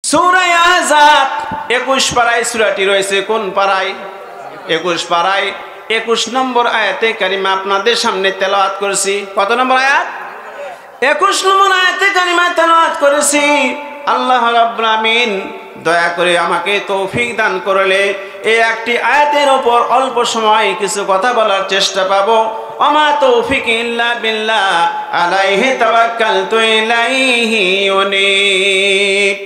সূরা আহজাব 21 পারায় সূরাটি রয়েছে। কোন পারায়? 21 পারায় 21 নম্বর আয়াতে কারিমা আপনাদের সামনে তেলাওয়াত করেছি। কত নম্বর আয়াত? 21 নম্বর আয়াতে কারিমা তেলাওয়াত করেছি। আল্লাহ রাব্বুল আমিন দয়া করে আমাকে তৌফিক দান করলে এই একটি আয়াতের উপর অল্প সময় কিছু কথা বলার চেষ্টা পাবো। ওমা তৌফিক ইল্লা বিল্লাহ আলাইহি তাওয়াক্কালতু ইলাইহি উনীব।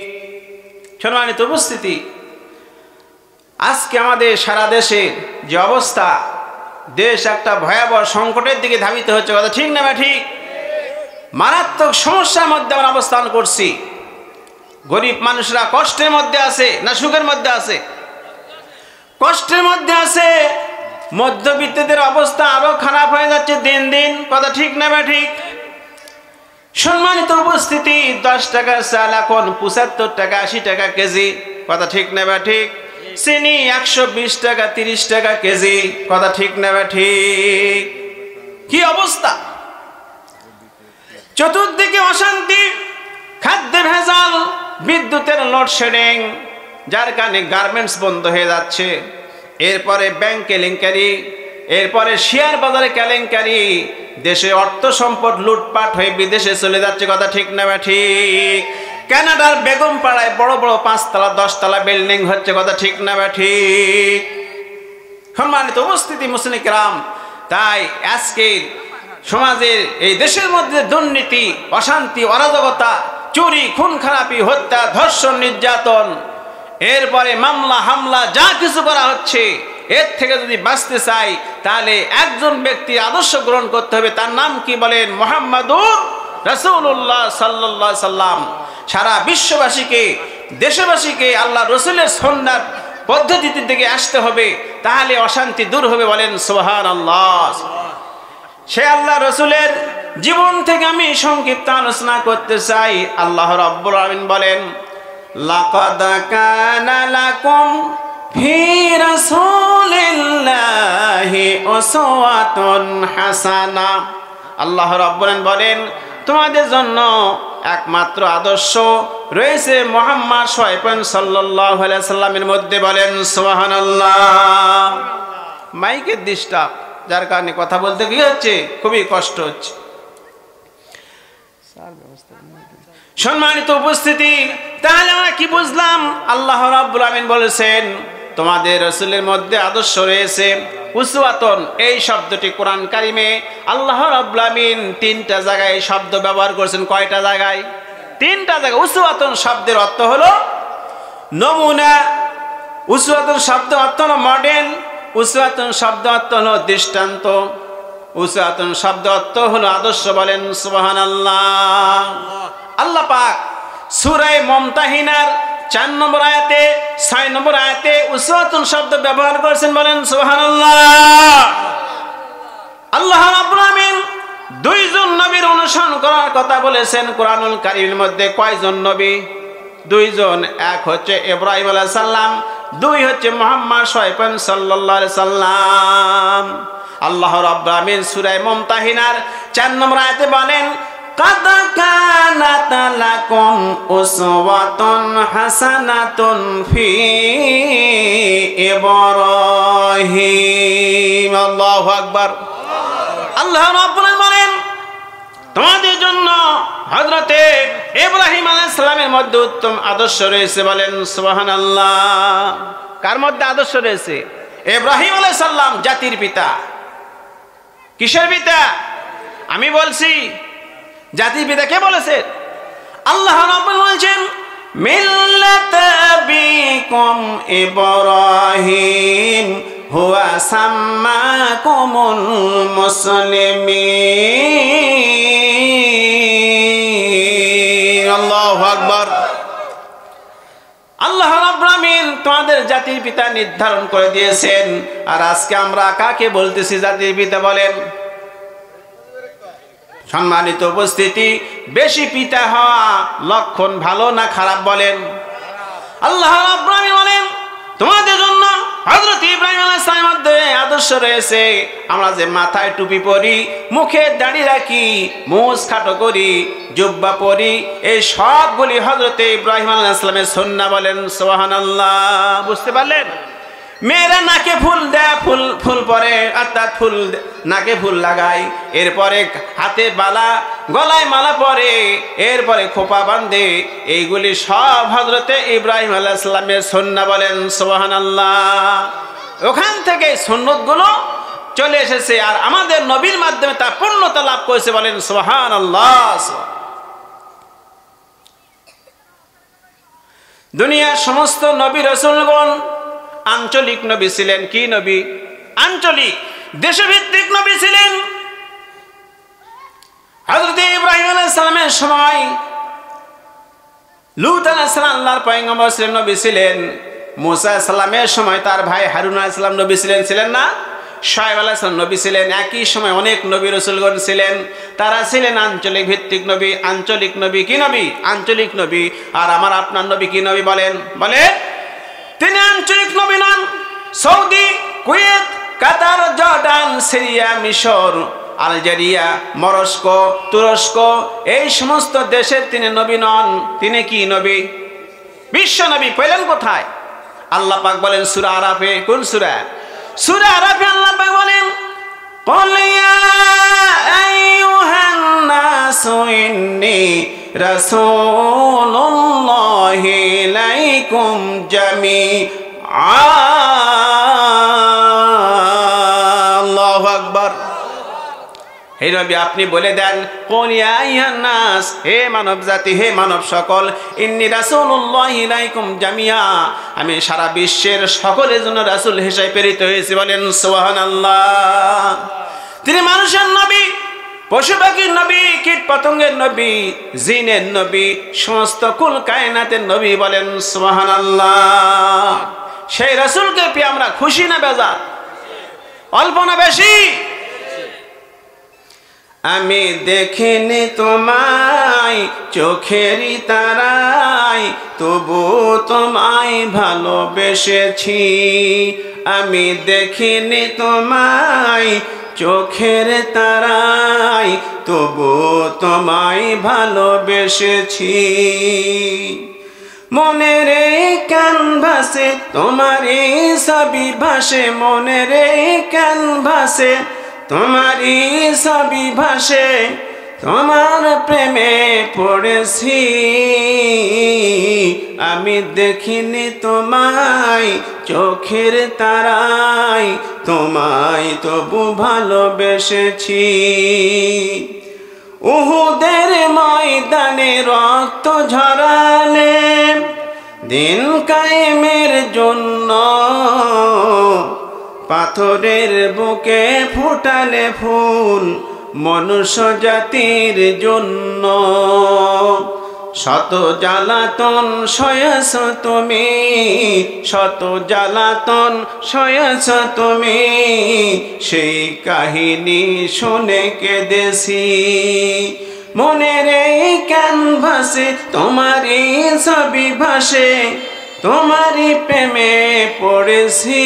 সম্মানিত উপস্থিতি, আজকে আমাদের সারা দেশে যে অবস্থা, দেশ একটা ভয়াবহ সংকটের দিকে ধাবিত হচ্ছে। কথা ঠিক না ঠিক? মারাত্মক সমস্যার মধ্যে আমরা অবস্থান করছি। গরিব মানুষরা কষ্টের মধ্যে আছে না সুখের মধ্যে আছে? কষ্টের মধ্যে আছে। মধ্যবিত্তদের অবস্থা আরো খারাপ হয়ে যাচ্ছে দিন দিন। কথা ঠিক না ঠিক? সম্মানিত উপস্থিতি, 10 টাকার চাল এখন 75 টাকা 80 টাকা কেজি। কথা ঠিক না ঠিক? চিনি 120 টাকা 30 টাকা কেজি। কথা ঠিক না ঠিক? কি অবস্থা! চতুর্দিকে অশান্তি, খাদ্যে ভেজাল, বিদ্যুতের লোডশেডিং, যার কারণে গার্মেন্টস বন্ধ হয়ে যাচ্ছে। এরপরে ব্যাংক কেলেঙ্কারি, এরপরে শেয়ার বাজারে কেলেঙ্কারি, দেশে অর্থ সম্পদ লুটপাট হয়ে বিদেশে চলে যাচ্ছে। কথা ঠিক না ঠিক? কানাডার বেগম পাড়ায় বড় বড় 5 তলা 10 তলা বিল্ডিং হচ্ছে। কথা ঠিক না ঠিক? সম্মানিত উপস্থিতি মুসলিম কিরাম, তাই আজকে সমাজের এই দেশের মধ্যে দুর্নীতি, অশান্তি, অরাজকতা, চুরি, খুন খারাপি, হত্যা, ধর্ষণ, নির্যাতন, এরপরে মামলা হামলা যা কিছু করা হচ্ছে, এর থেকে যদি বাঁচতে চাই তাহলে একজন ব্যক্তির আদর্শ গ্রহণ করতে হবে। তার নাম কি বলেন? মুহাম্মাদুর রাসূলুল্লাহ সাল্লাল্লাহু আলাইহি সাল্লাম। সারা বিশ্ববাসীকে, দেশবাসীকে আল্লাহ রসুলের সুন্নাত পদ্ধতিতে দিকে আসতে হবে, তাহলে অশান্তি দূর হবে। বলেন সুবহানাল্লাহ। সে আল্লাহ রসুলের জীবন থেকে আমি সংক্ষিপ্ত আলোচনা করতে চাই। আল্লাহ রাব্বুল আমিন বলেন, লাকাদ কানা লাকুম ফি রাসূলিল্লাহি উসওয়াতুন হাসানা। আল্লাহ রাব্বুল আমিন বলেন, তোমাদের জন্য একমাত্র আদর্শ রয়েছে মুহাম্মদ সাল্লাল্লাহু আলাইহি সাল্লামের মধ্যে। বলেন সুবহানাল্লাহ। মাইকের ডিস্টার্ব, যার কারণে কথা বলতে গিয়ে হচ্ছে খুবই কষ্ট হচ্ছে। সম্মানিত উপস্থিতি, তাহলে আমরা কি বুঝলাম? আল্লাহ রাব্বুল আমিন বলেছেন তোমাদের রাসূলের মধ্যে আদর্শ রয়েছে। উসওয়াতুন এই শব্দটি কোরআন কারিমে আল্লাহ রাব্বুল আমিন 3টা জায়গায় এই শব্দ ব্যবহার করেছেন। কয়টা জায়গায়? 3টা জায়গায়। উসওয়াতুন শব্দের অর্থ হলো নমুনা, উসওয়াতুন শব্দ অর্থ হলো মডেল, উসওয়াতুন শব্দ অর্থ হলো দৃষ্টান্ত, উসওয়াতুন শব্দ অর্থ হলো আদর্শ। বলেন সুবহানাল্লাহ। আল্লাহ পাক সূরা মুমতাহিনার 4 নম্বর আয়াতে 6 নম্বর আয়াতে উসওয়াতুন শব্দ ব্যবহার করেছেন। বলেন সুবহানাল্লাহ। আল্লাহ রাব্বুল আমিন 2 জন নবীর অনুসরণ করার কথা বলেছেন কোরআনুল কারীমের মধ্যে। কয়জন নবী? 2 জন। এক হচ্ছে ইব্রাহিম আলাইহিস সালাম, 2 হচ্ছে মুহাম্মদ সাল্লাল্লাহু আলাইহি সাল্লাম। আল্লাহ রাব্বুল আমিন সূরা মুমতাহিনার 4 নম্বর আয়াতে বলেন, قد كانت لكم أسوة حسنة في إبراهيم। আল্লাহু আকবার। আল্লাহ রাব্বুল আলামিন বলেন তোমাদের জন্য হযরতে ইব্রাহিম আলাইহিস সালামের মধ্যে উত্তম আদর্শ রয়েছে। বলেন সুবহানাল্লাহ। কার মধ্যে আদর্শ রয়েছে? ইব্রাহিম আলাইহিস সালাম জাতির পিতা। কিসের পিতা? আমি বলছি জাতির পিতা কে বলেছে? আল্লাহ রাব্বুল বলেছেন, মিল্লাত আবিকুম ইব্রাহিম হুয়া সাম্মাকুমুল মুসলিমিন। আল্লাহু আকবার। আল্লাহ রাব্বুল আমিন তোমাদের জাতির পিতা নির্ধারণ করে দিয়েছেন। আর আজকে আমরা কাকে বলতেছি জাতির পিতা? বলেন। সম্মানিত উপস্থিতি, বেশি পিতা হওয়া লক্ষণ ভালো না খারাপ? বলেন। আল্লাহ রাব্বুল আমিন বলেন তোমাদের জন্য হযরত ইব্রাহিম আলাইহিস সালামের মধ্যে আদর্শ রয়েছে, আমরা যে মাথায় টুপি পরি, মুখে দাড়ি রাখি, মুছ খাটো করি, জুব্বা পরি, এই সবগুলি হযরত ইব্রাহিম আলাইহিস সালামের সুন্নাহ। বলেন সুবহানাল্লাহ। বুঝতে পারলেন? মেয়েরা নাকে ফুল দেয়, ফুল পরে, অর্থাৎ ফুল নাকে ফুল লাগায়, এরপরে হাতে বালা, গলায় মালা পরে, এরপরে খোপা বাঁধে, এইগুলি সব হযরতে ইব্রাহিম আলাইহিস সালামের সুন্নাহ। বলেন সুবহানাল্লাহ। ওখান থেকে সুন্নতগুলো চলে এসেছে, আর আমাদের নবীর মাধ্যমে তা পূর্ণতা লাভ করেছে। বলেন সুবহানাল্লাহ। দুনিয়ার সমস্ত নবী রাসূলগণ আঞ্চলিক নবী ছিলেন। কি নবী? আঞ্চলিক, দেশভিত্তিক নবী ছিলেন। হযরত ইব্রাহিম আলাইহিস সালামের সময় লূত আলাইহিস সালাম আল্লাহর পয়গম্বর ছিলেন, নবী ছিলেন। মুসা আলাইহিস সালামের সময় তার ভাই হারুন আলাইহিস সালাম নবী ছিলেন না? শুআয়ব আলাইহিস সালাম নবী ছিলেন। একই সময় অনেক নবী রাসূলগণ ছিলেন, তারা ছিলেন আঞ্চলিক ভিত্তিক নবী। আঞ্চলিক নবী কি নবী? আঞ্চলিক নবী। আর আমার আপনার নবী কি নবী? বলেন তিনি আঞ্চলিক নবী নন। সৌদি, কুয়েত, কাতার, জর্ডান, সিরিয়া, মিশর, আলজেরিয়া, মরস্কো, তুরস্ক, এই সমস্ত দেশের তিনি নবী নন। তিনি কি নবী? বিশ্ব নবী। পেলেন কোথায়? আল্লাহ পাক বলেন সূরা আরাফে। কোন সূরা? সূরা আরাফে আল্লাহ পাক বলেন, قُلْ يَا أَيُّهَا النَّاسُ إِنِّي رَسُولُ اللَّهِ إِلَيْكُمْ جَمِيعًا। আল্লাহু আকবার। হে নবী, আপনি বলে দেন, কুল ইয়া আইয়ুহান নাস, হে মানব জাতি, হে মানব সকল, ইন্নী রাসূলুল্লাহি ইলাইকুম জামিয়া, আমি সারা বিশ্বের সকলের জন্য রাসূল হিসেবে প্রেরিত হয়েছি। বলেন সুবহানাল্লাহ। তিনি মানুষের নবী, পশু পাখির নবী, কীট পতঙ্গের নবী, জিনের নবী, সমস্ত কুল কায়নাতের নবী। বলেন সুবহানাল্লাহ। সেই রাসূলকে পেয়ে আমরা খুশি না বেজার? অল্প না বেশি? আমি দেখিনি তোমায় চোখেরই তারায়, তবু তোমায় ভালোবেসেছি। আমি দেখিনি তোমায় চোখের তারায়, তবু তোমায় ভালোবেসেছি। মনের এই ক্যানভাসে তোমারই ছবি ভাসে, মনের এই ক্যানভাসে তোমারই ছবি ভাসে, তোমার প্রেমে পড়েছি। আমি দেখিনি তোমায় চোখের তারায়, তোমায় তবু ভালোবেসেছি। উহুদের ময়দানে রক্ত ঝরালে, দিন কায়েমের জন্য পাথরের বুকে ফোটালে ফুল মনুষ্য জাতির জন্য। শত জ্বালাতন সয়েছ তুমি, শত জ্বালাতন সয়েছ তুমি, সেই কাহিনী শুনে কেঁদেছি। মনের এই ক্যানভাসে তোমারই ছবি ভাসে, তোমারই প্রেমে পড়েছি।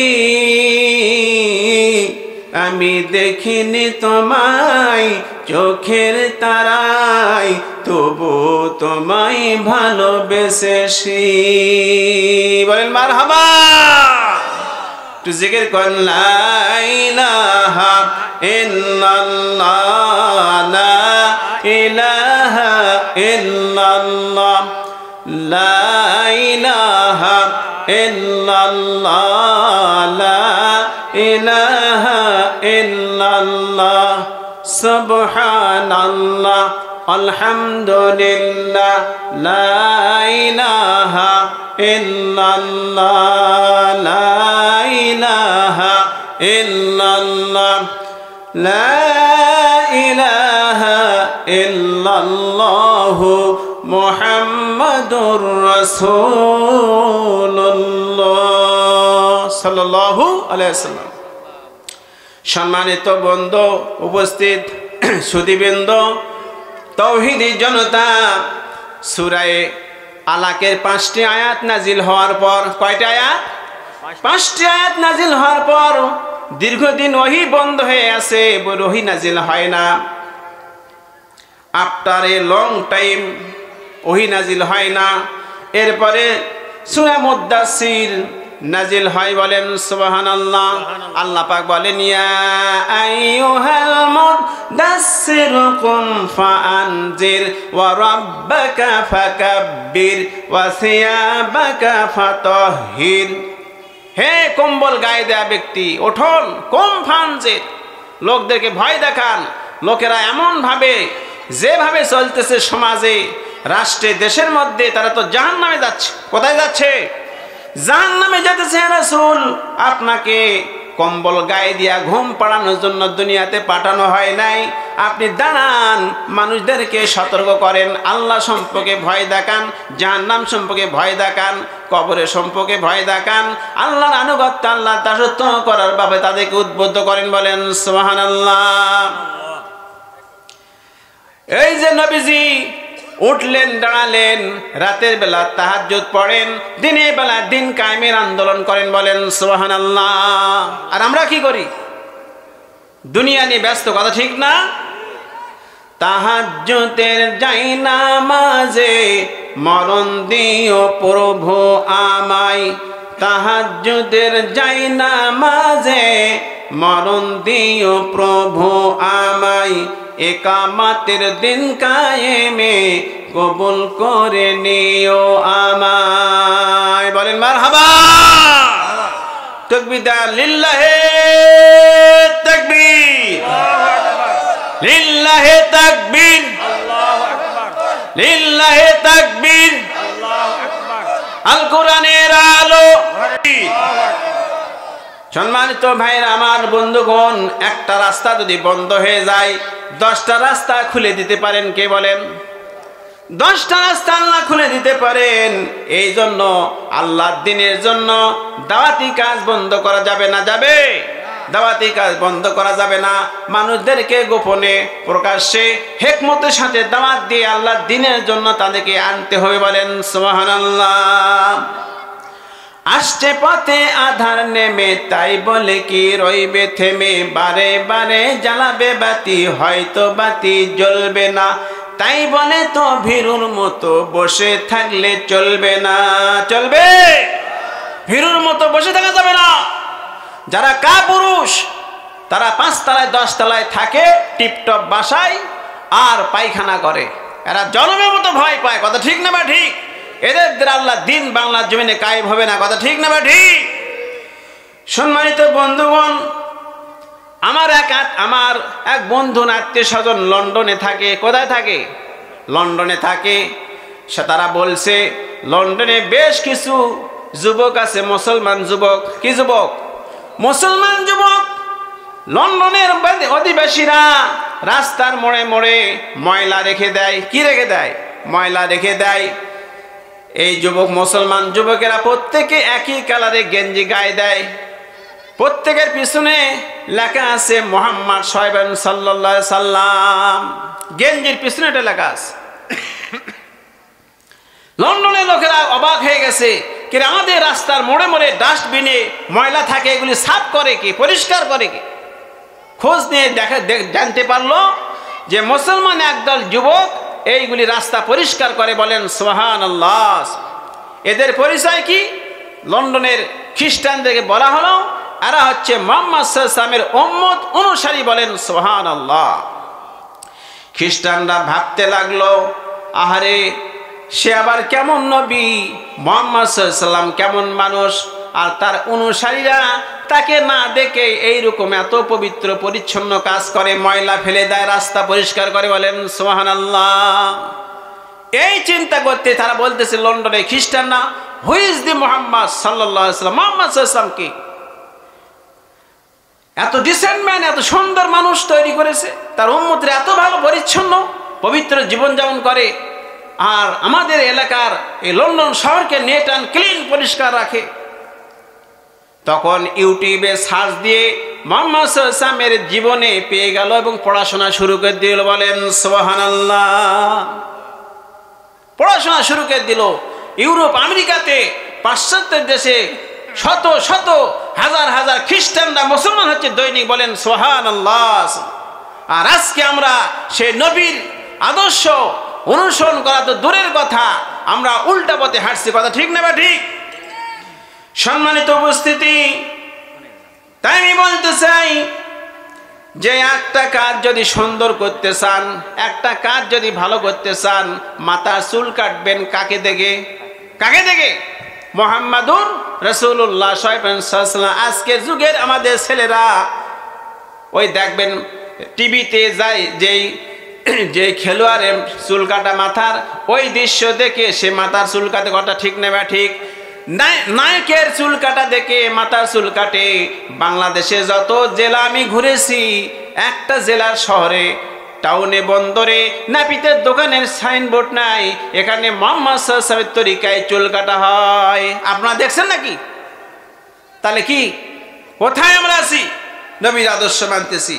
আমি দেখিনি তোমায় চোখের তারায়, তবু তোমায় ভালোবেসেছি। বলেন মারহাবা। একটু জিকির করেন, লা ইলাহা ইল্লাল্লাহ, লা ইলাহা ইল্লাল্লাহ, লা ইলাহা ইল্লাল্লাহ, লা ইলাহা ইল্লাল্লাহ, সুবহানাল্লাহ, আলহামদুলিল্লাহ, লা ইলাহা ইল্লাল্লাহ, লা ইলাহা ইল্লাল্লাহ, লা ইলাহা ইল্লাল্লাহ, মুহাম্মাদুর রাসূলুল্লাহ সাল্লাল্লাহু আলাইহি ওয়াসাল্লাম। সম্মানিত বন্ধু, উপস্থিত সুধীবৃন্দ, তাওহীদি জনতা, সূরা আলাকের 5টি আয়াত নাজিল হওয়ার পর, কয়টা আয়াত? 5টি আয়াত নাজিল হওয়ার পর দীর্ঘদিন ওহী বন্ধ হয়ে আছে, ওহী নাজিল হয় না। আফটার এ লং টাইম ওহী নাজিল হয় না। এরপরে সূরা মুদ্দাসসির নাজিল হয়, বলেন সুবহানাল্লাহ। আল্লাহ পাক বলেন ইয়া আইয়ুহাল মুদ্দাসসির কুম ফাআনজির ওয়া রাব্বাকা ফাকাব্বির ওয়া সিয়াবাকা ফাতাহহির। হে কম্বল গায়ে দেয়া ব্যক্তি, ওঠুন, কুম ফাআনজির, লোকদেরকে ভয় দেখান। লোকেরা এমন ভাবে, যেভাবে চলতেছে সমাজে, রাষ্ট্রে, দেশের মধ্যে, তারা তো জাহান্নামে যাচ্ছে। কোথায় যাচ্ছে? জাহান্নামে যেতেছে। রাসূল, আপনাকে কম্বল গায়ে দিয়া ঘুম পাড়ানোর জন্য দুনিয়াতে পাঠানো হয় নাই। আপনি দাঁড়ান, মানুষদেরকে সতর্ক করেন, আল্লাহ সম্পর্কে ভয় দেখান, জাহান্নাম সম্পর্কে ভয় দেখান, কবরের সম্পর্কে ভয় দেখান, আল্লাহর আনুগত্য, আল্লাহ দাসত্ব করার ব্যাপারে তাদেরকে উদ্বুদ্ধ করেন, বলেন সুবহানাল্লাহ। এই যে নবীজি উঠলেন, দাঁড়ালেন, রাতের বেলা তাহাজ্জুদ পড়েন, দিনের বেলা দিন কায়েমের আন্দোলন করেন, বলেন সুবহানাল্লাহ। আর আমরা কি করি? দুনিয়া নিয়ে ব্যস্ত, কথা ঠিক না? তাহাজ্জুদের জায়নামাজে মরণ দিও প্রভু আমায়, তাহাজ্জুদের জায়নামাজে মরণ দিও প্রভু আমায়, একামাতের দিন কায়েমে কবুল করে নিও আমায়, বলেন মারহাবা। তাকবীর দেন, লিল্লাহে তাকবীর, লিল্লাহে তাকবীর, আল্লাহু আকবার, লিল্লাহে তাকবীর, আল্লাহু আকবার। আল কোরআনের আলো। সম্মানিত ভাইরা আমার, বন্ধুগণ, একটা রাস্তা যদি বন্ধ হয়ে যায়, 10টা রাস্তা খুলে দিতে পারেন কে? বলেন। 10টা রাস্তা আল্লাহ খুলে দিতে পারেন। এই জন্য আল্লাহর দ্বীনের জন্য দাওয়াতি কাজ বন্ধ করা যাবে না। যাবে? দাওয়াতি কাজ বন্ধ করা যাবে না। মানুষদেরকে গোপনে প্রকাশ্যে হিকমতের সাথে দাওয়াত দিয়ে আল্লাহর দ্বীনের জন্য তাদেরকে আনতে হবে, বলেন সুবহানাল্লাহ। আসছে পথে আধার নেমে, তাই বলে কি রইবে থেমে, বারে বারে জ্বালাবে বাতি, হয়তো বাতি জ্বলবে না, তাই বলে তো ভীরুর মতো বসে থাকলে চলবে না। চলবে? ভীরুর মতো বসে থাকা যাবে না। যারা কাপুরুষ, তারা 5 তলায় 10 তলায় থাকে, টিপটপ বাসায়, আর পায়খানা করে। এরা জনমের মতো ভয় পায়, কথা ঠিক না বা ঠিক? এদের দ্বারা আল্লাহ দিন বাংলার জমিনে কায়েম হবে না, কথা ঠিক না বা ঠিক? সম্মানিত বন্ধুগণ, আমার এক বন্ধু, আত্মীয় স্বজন লন্ডনে থাকে। কোথায় থাকে? লন্ডনে থাকে। সে তারা বলছে, লন্ডনে বেশ কিছু যুবক আছে, মুসলমান যুবক। কি যুবক? মুসলমান যুবক। লন্ডনের অধিবাসীরা রাস্তার মোড়ে মোড়ে ময়লা রেখে দেয়। কি রেখে দেয়? ময়লা রেখে দেয়। এই যুবক, মুসলমান যুবকেরা প্রত্যেকে একই কালারে গেঞ্জি গায়ে দেয়। প্রত্যেকের পিছনে লেখা আছে মুহাম্মদ সাল্লাল্লাহু আলাইহি সাল্লাম। গেঞ্জির পিছনে এটা লেখা আছে। লন্ডনের লোকেরা অবাক হয়ে গেছে, কি আমাদের রাস্তার মোড়ে মোড়ে ডাস্টবিনে ময়লা থাকে, এগুলি সাফ করে কি, পরিষ্কার করে কি? খোঁজ নিয়ে জানতে পারলো যে মুসলমান একদল যুবক এইগুলি রাস্তা পরিষ্কার করে, বলেন সুবহানাল্লাহ। এদের পরিচয় কি? লন্ডনের খ্রিস্টানদেরকে বলা হলো এরা হচ্ছে মুহাম্মদ সাল্লাল্লাহু আলাইহি ওয়াসাল্লামের উম্মত, অনুসারী, বলেন সুবহানাল্লাহ। খ্রিস্টানরা ভাবতে লাগলো, আহারে সে আবার কেমন নবী, মুহাম্মদ সাল্লাল্লাহু আলাইহি ওয়াসাল্লাম কেমন মানুষ, আর তার অনুসারীরা তাকে না দেখে এইরকম এত পবিত্র পরিচ্ছন্ন কাজ করে, ময়লা ফেলে দেয়, রাস্তা পরিষ্কার করে, বলেন সুবহানাল্লাহ। এই চিন্তা করতে তারা বলতেছে লন্ডনে খ্রিস্টানরা, হু ইজ দি মুহাম্মদ সাল্লাল্লাহু আলাইহি ওয়াসাল্লাম? মুহাম্মদ সাল্লাল্লাহু আলাইহি ওয়াসাল্লাম কি এত ডিসেন্ট ম্যান, এত সুন্দর মানুষ তৈরি করেছে, তার উম্মতরা এত ভালো পরিচ্ছন্ন পবিত্র জীবনযাপন করে, আর আমাদের এলাকার এই লন্ডন শহরকে নেট অ্যান্ড ক্লিন পরিষ্কার রাখে। তখন ইউটিউবে সার্চ দিয়ে মুহাম্মদ সাল্লাল্লাহু আলাইহি ওয়াসাল্লামের জীবনে পেয়ে গেল এবং পড়াশোনা শুরু করে দিল, বলেন সুবহানাল্লাহ। পড়াশোনা শুরু করে দিল। ইউরোপ, আমেরিকাতে, পাশ্চাত্য দেশে শত শত হাজার হাজার খ্রিস্টানরা মুসলমান হচ্ছে দৈনিক, বলেন সুবহানাল্লাহ। আর আজকে আমরা সেই নবীর আদর্শ অনুসরণ করা তো দূরের কথা, আমরা উল্টা পথে হাঁটছি, কথা ঠিক না বা ঠিক? সম্মানিত উপস্থিতি, তাই আমি বলতে চাই যে একটা কাজ যদি সুন্দর করতে চান, একটা কাজ যদি ভালো করতে চান, মাথার চুল কাটবেন কাকে দেখে? কাকে দেখে? মুহাম্মাদুর রাসূলুল্লাহ সাল্লাল্লাহু আলাইহি ওয়াসাল্লাম। আজকের যুগের আমাদের ছেলেরা ওই দেখবেন টিভিতে যায়, যে খেলোয়াড়ের চুল কাটা মাথার, ওই দৃশ্য দেখে সে মাথার চুল কাটে, কথা ঠিক না বা ঠিক? নায়কের চুল কাটা দেখে মাথার চুল কাটে। বাংলাদেশে যত জেলা আমি ঘুরেছি, একটা জেলার শহরে, টাউনে, বন্দরে, নাপিতের দোকানের সাইনবোর্ড নাই, এখানে মুহাম্মদ সাল্লাল্লাহু আলাইহি ওয়াসাল্লামের তরিকায় চুল কাটা হয়। আপনারা দেখছেন নাকি? তাহলে কি কোথায় আমরা আছি? নবীর আদর্শ মানতেছি।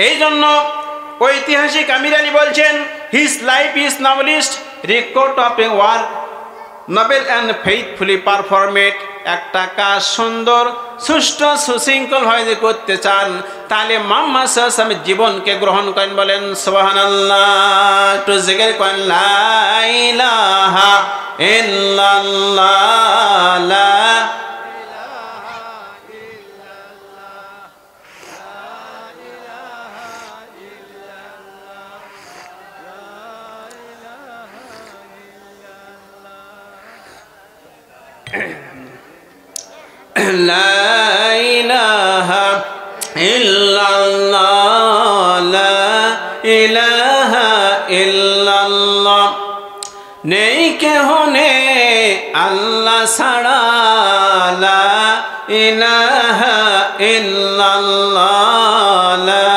এই জন্য ঐতিহাসিক আমির আলী বলছেন, his life is novelist record of A work Nobel and faithfully performed. একটা কাজ সুন্দর, সুষ্ঠু, সুশৃঙ্খল ভাবে করতে চান, তাহলে মুহাম্মদ সাল্লাল্লাহু আলাইহি ওয়াসাল্লামের জীবনকে গ্রহণ করেন, বলেন সুবহানাল্লাহ। একটু জিকির করেন, লা ইলাহা ইল্লাল্লাহ, লা লা ইলাহা ইল্লাল্লাহ, লা ইলাহা ইল্লাল্লাহ। নেই কেহ নেই আল্লাহ ছাড়া, লা ইলাহা ইল্লাল্লাহ, লা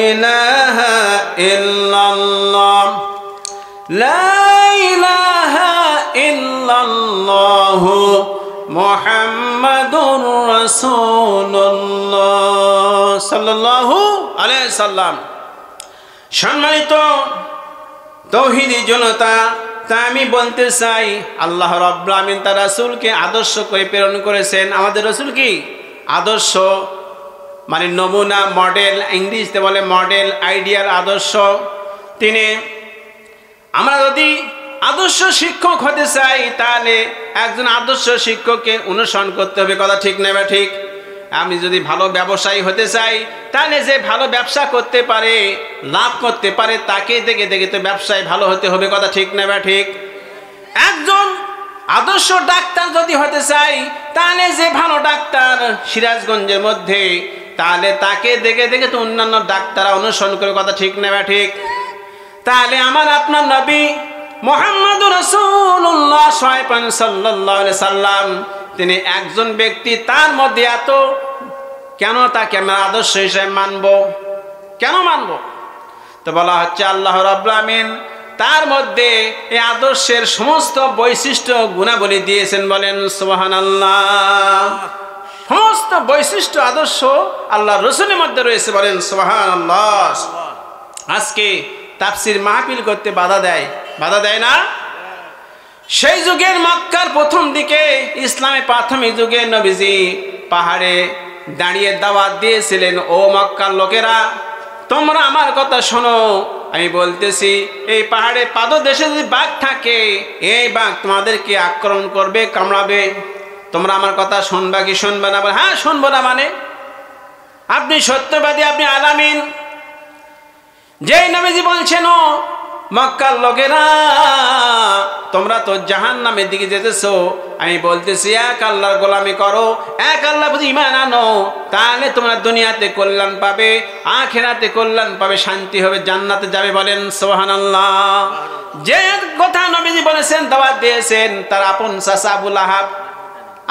ইলাহা ইল্লাল্লাহ, লা ইলাহা ইল্লাল্লাহ মুহাম্মাদুর রাসূলুল্লাহ সাল্লাল্লাহু আলাইহি সাল্লাম। সম্মানিত তাওহীদি জনতা, তা আমি বলতে চাই, আল্লাহ রাব্বুল আমিন তার রাসূলকে আদর্শ করে প্রেরণ করেছেন। আমাদের রাসূল কি আদর্শ, মানে নমুনা, মডেল, ইংরেজিতে বলে মডেল, আইডিয়াল আদর্শ। তিনি, আমরা যদি আদর্শ শিক্ষক হতে চাই, তাহলে একজন আদর্শ শিক্ষককে অনুসরণ করতে হবে, কথা ঠিক না বা ঠিক? আমি যদি ভালো ব্যবসায়ী হতে চাই, তাহলে যে ভালো ব্যবসা করতে পারে, লাভ করতে পারে, তাকে দেখে দেখে তো ব্যবসায় ভালো হতে হবে, কথা ঠিক না বা ঠিক? একজন আদর্শ ডাক্তার যদি হতে চাই, তাহলে যে ভালো ডাক্তার সিরাজগঞ্জের মধ্যে, তাহলে তাকে দেখে দেখে তো অন্যান্য ডাক্তাররা অনুসরণ করে, কথা ঠিক না বা ঠিক? তাহলে আমার আপনার নবী মুহাম্মদুর রাসূলুল্লাহ সাল্লাল্লাহু আলাইহি সাল্লাম, তিনি একজন ব্যক্তি, তার মধ্যে এত কেন তাকে আমরা আদর্শ হিসেবে মানব? কেন মানব? তো বলা হচ্ছে আল্লাহ রাব্বুল আমিন তার মধ্যে এই আদর্শের সমস্ত বৈশিষ্ট্য গুণাবলী দিয়েছেন, বলেন সুবহানাল্লাহ। সমস্ত বৈশিষ্ট্য আদর্শ আল্লাহ রাসূলের মধ্যে রয়েছে, বলেন সুবহানাল্লাহ। আজকে তাফসীর মাহফিল করতে বাধা দেয় না? সেই যুগের মক্কার প্রথম দিকে, ইসলামের প্রাথমিক যুগে নবীজি পাহাড়ে দাঁড়িয়ে দাওয়াত দিয়েছিলেন, ও মক্কার লোকেরা, তোমরা আমার কথা শোনো। আমি বলতেছি, এই পাহাড়ে পাদদেশে যদি বাঘ থাকে, এই বাঘ তোমাদেরকে আক্রমণ করবে, কামড়াবে। তোমরা আমার কথা শুনবা কি শুনবে না? হ্যাঁ শুনবো না মানে? আপনি সত্যবাদী, আপনি আলামিন। যেই নবীজি বলছেন, ও মক্কার লোকেরা, তোমরা তো জাহান্নামের দিকে যেতেছো, আমি বলতেছি এক আল্লাহর গোলামি করো, এক আল্লাহ প্রতি ঈমান আনো, তাহলে তোমরা দুনিয়াতে কল্যাণ পাবে, আখিরাতে কল্যাণ পাবে, শান্তি হবে, জান্নাতে যাবে, বলেন সুবহানাল্লাহ। যে কথা নবীজি বলেছেন, দাওয়াত দিয়েছেন, তার আপন চাচা আবু লাহাব।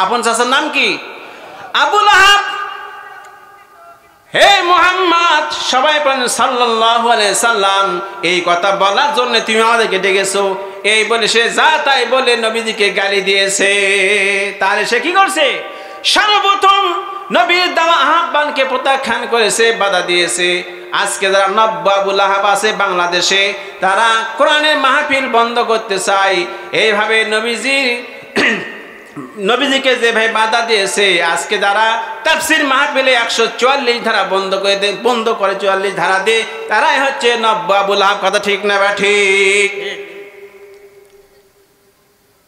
আপন চাচার নাম কি? আবু লাহাব। হে মুহাম্মদ, সবাই বলেন সাল্লাল্লাহু আলাইহি সাল্লাম, এই কথা বলার জন্য তুমি আমাদেরকে ডেকেছো, এই বলে সে যা তাই বলে নবীজিকে গালি দিয়েছে। তাহলে সে কি করছে? সর্বপ্রথম নবীর দাওয়া আহ্বানকে প্রত্যাখ্যান করেছে, বাধা দিয়েছে। আজকে যারা নব্য আবু লাহাব আছে বাংলাদেশে, তারা কোরআনের মাহফিল বন্ধ করতে চায়, এইভাবে নবীজির নবীজিকে যে ভাই বাধা দিয়েছে, আজকে যারা তাফসীর মাহফিলে 144 ধারা বন্ধ করে 44 ধারা দিয়ে তারাই হচ্ছে নব্য আবু লাহাব। কথা ঠিক না বা ঠিক?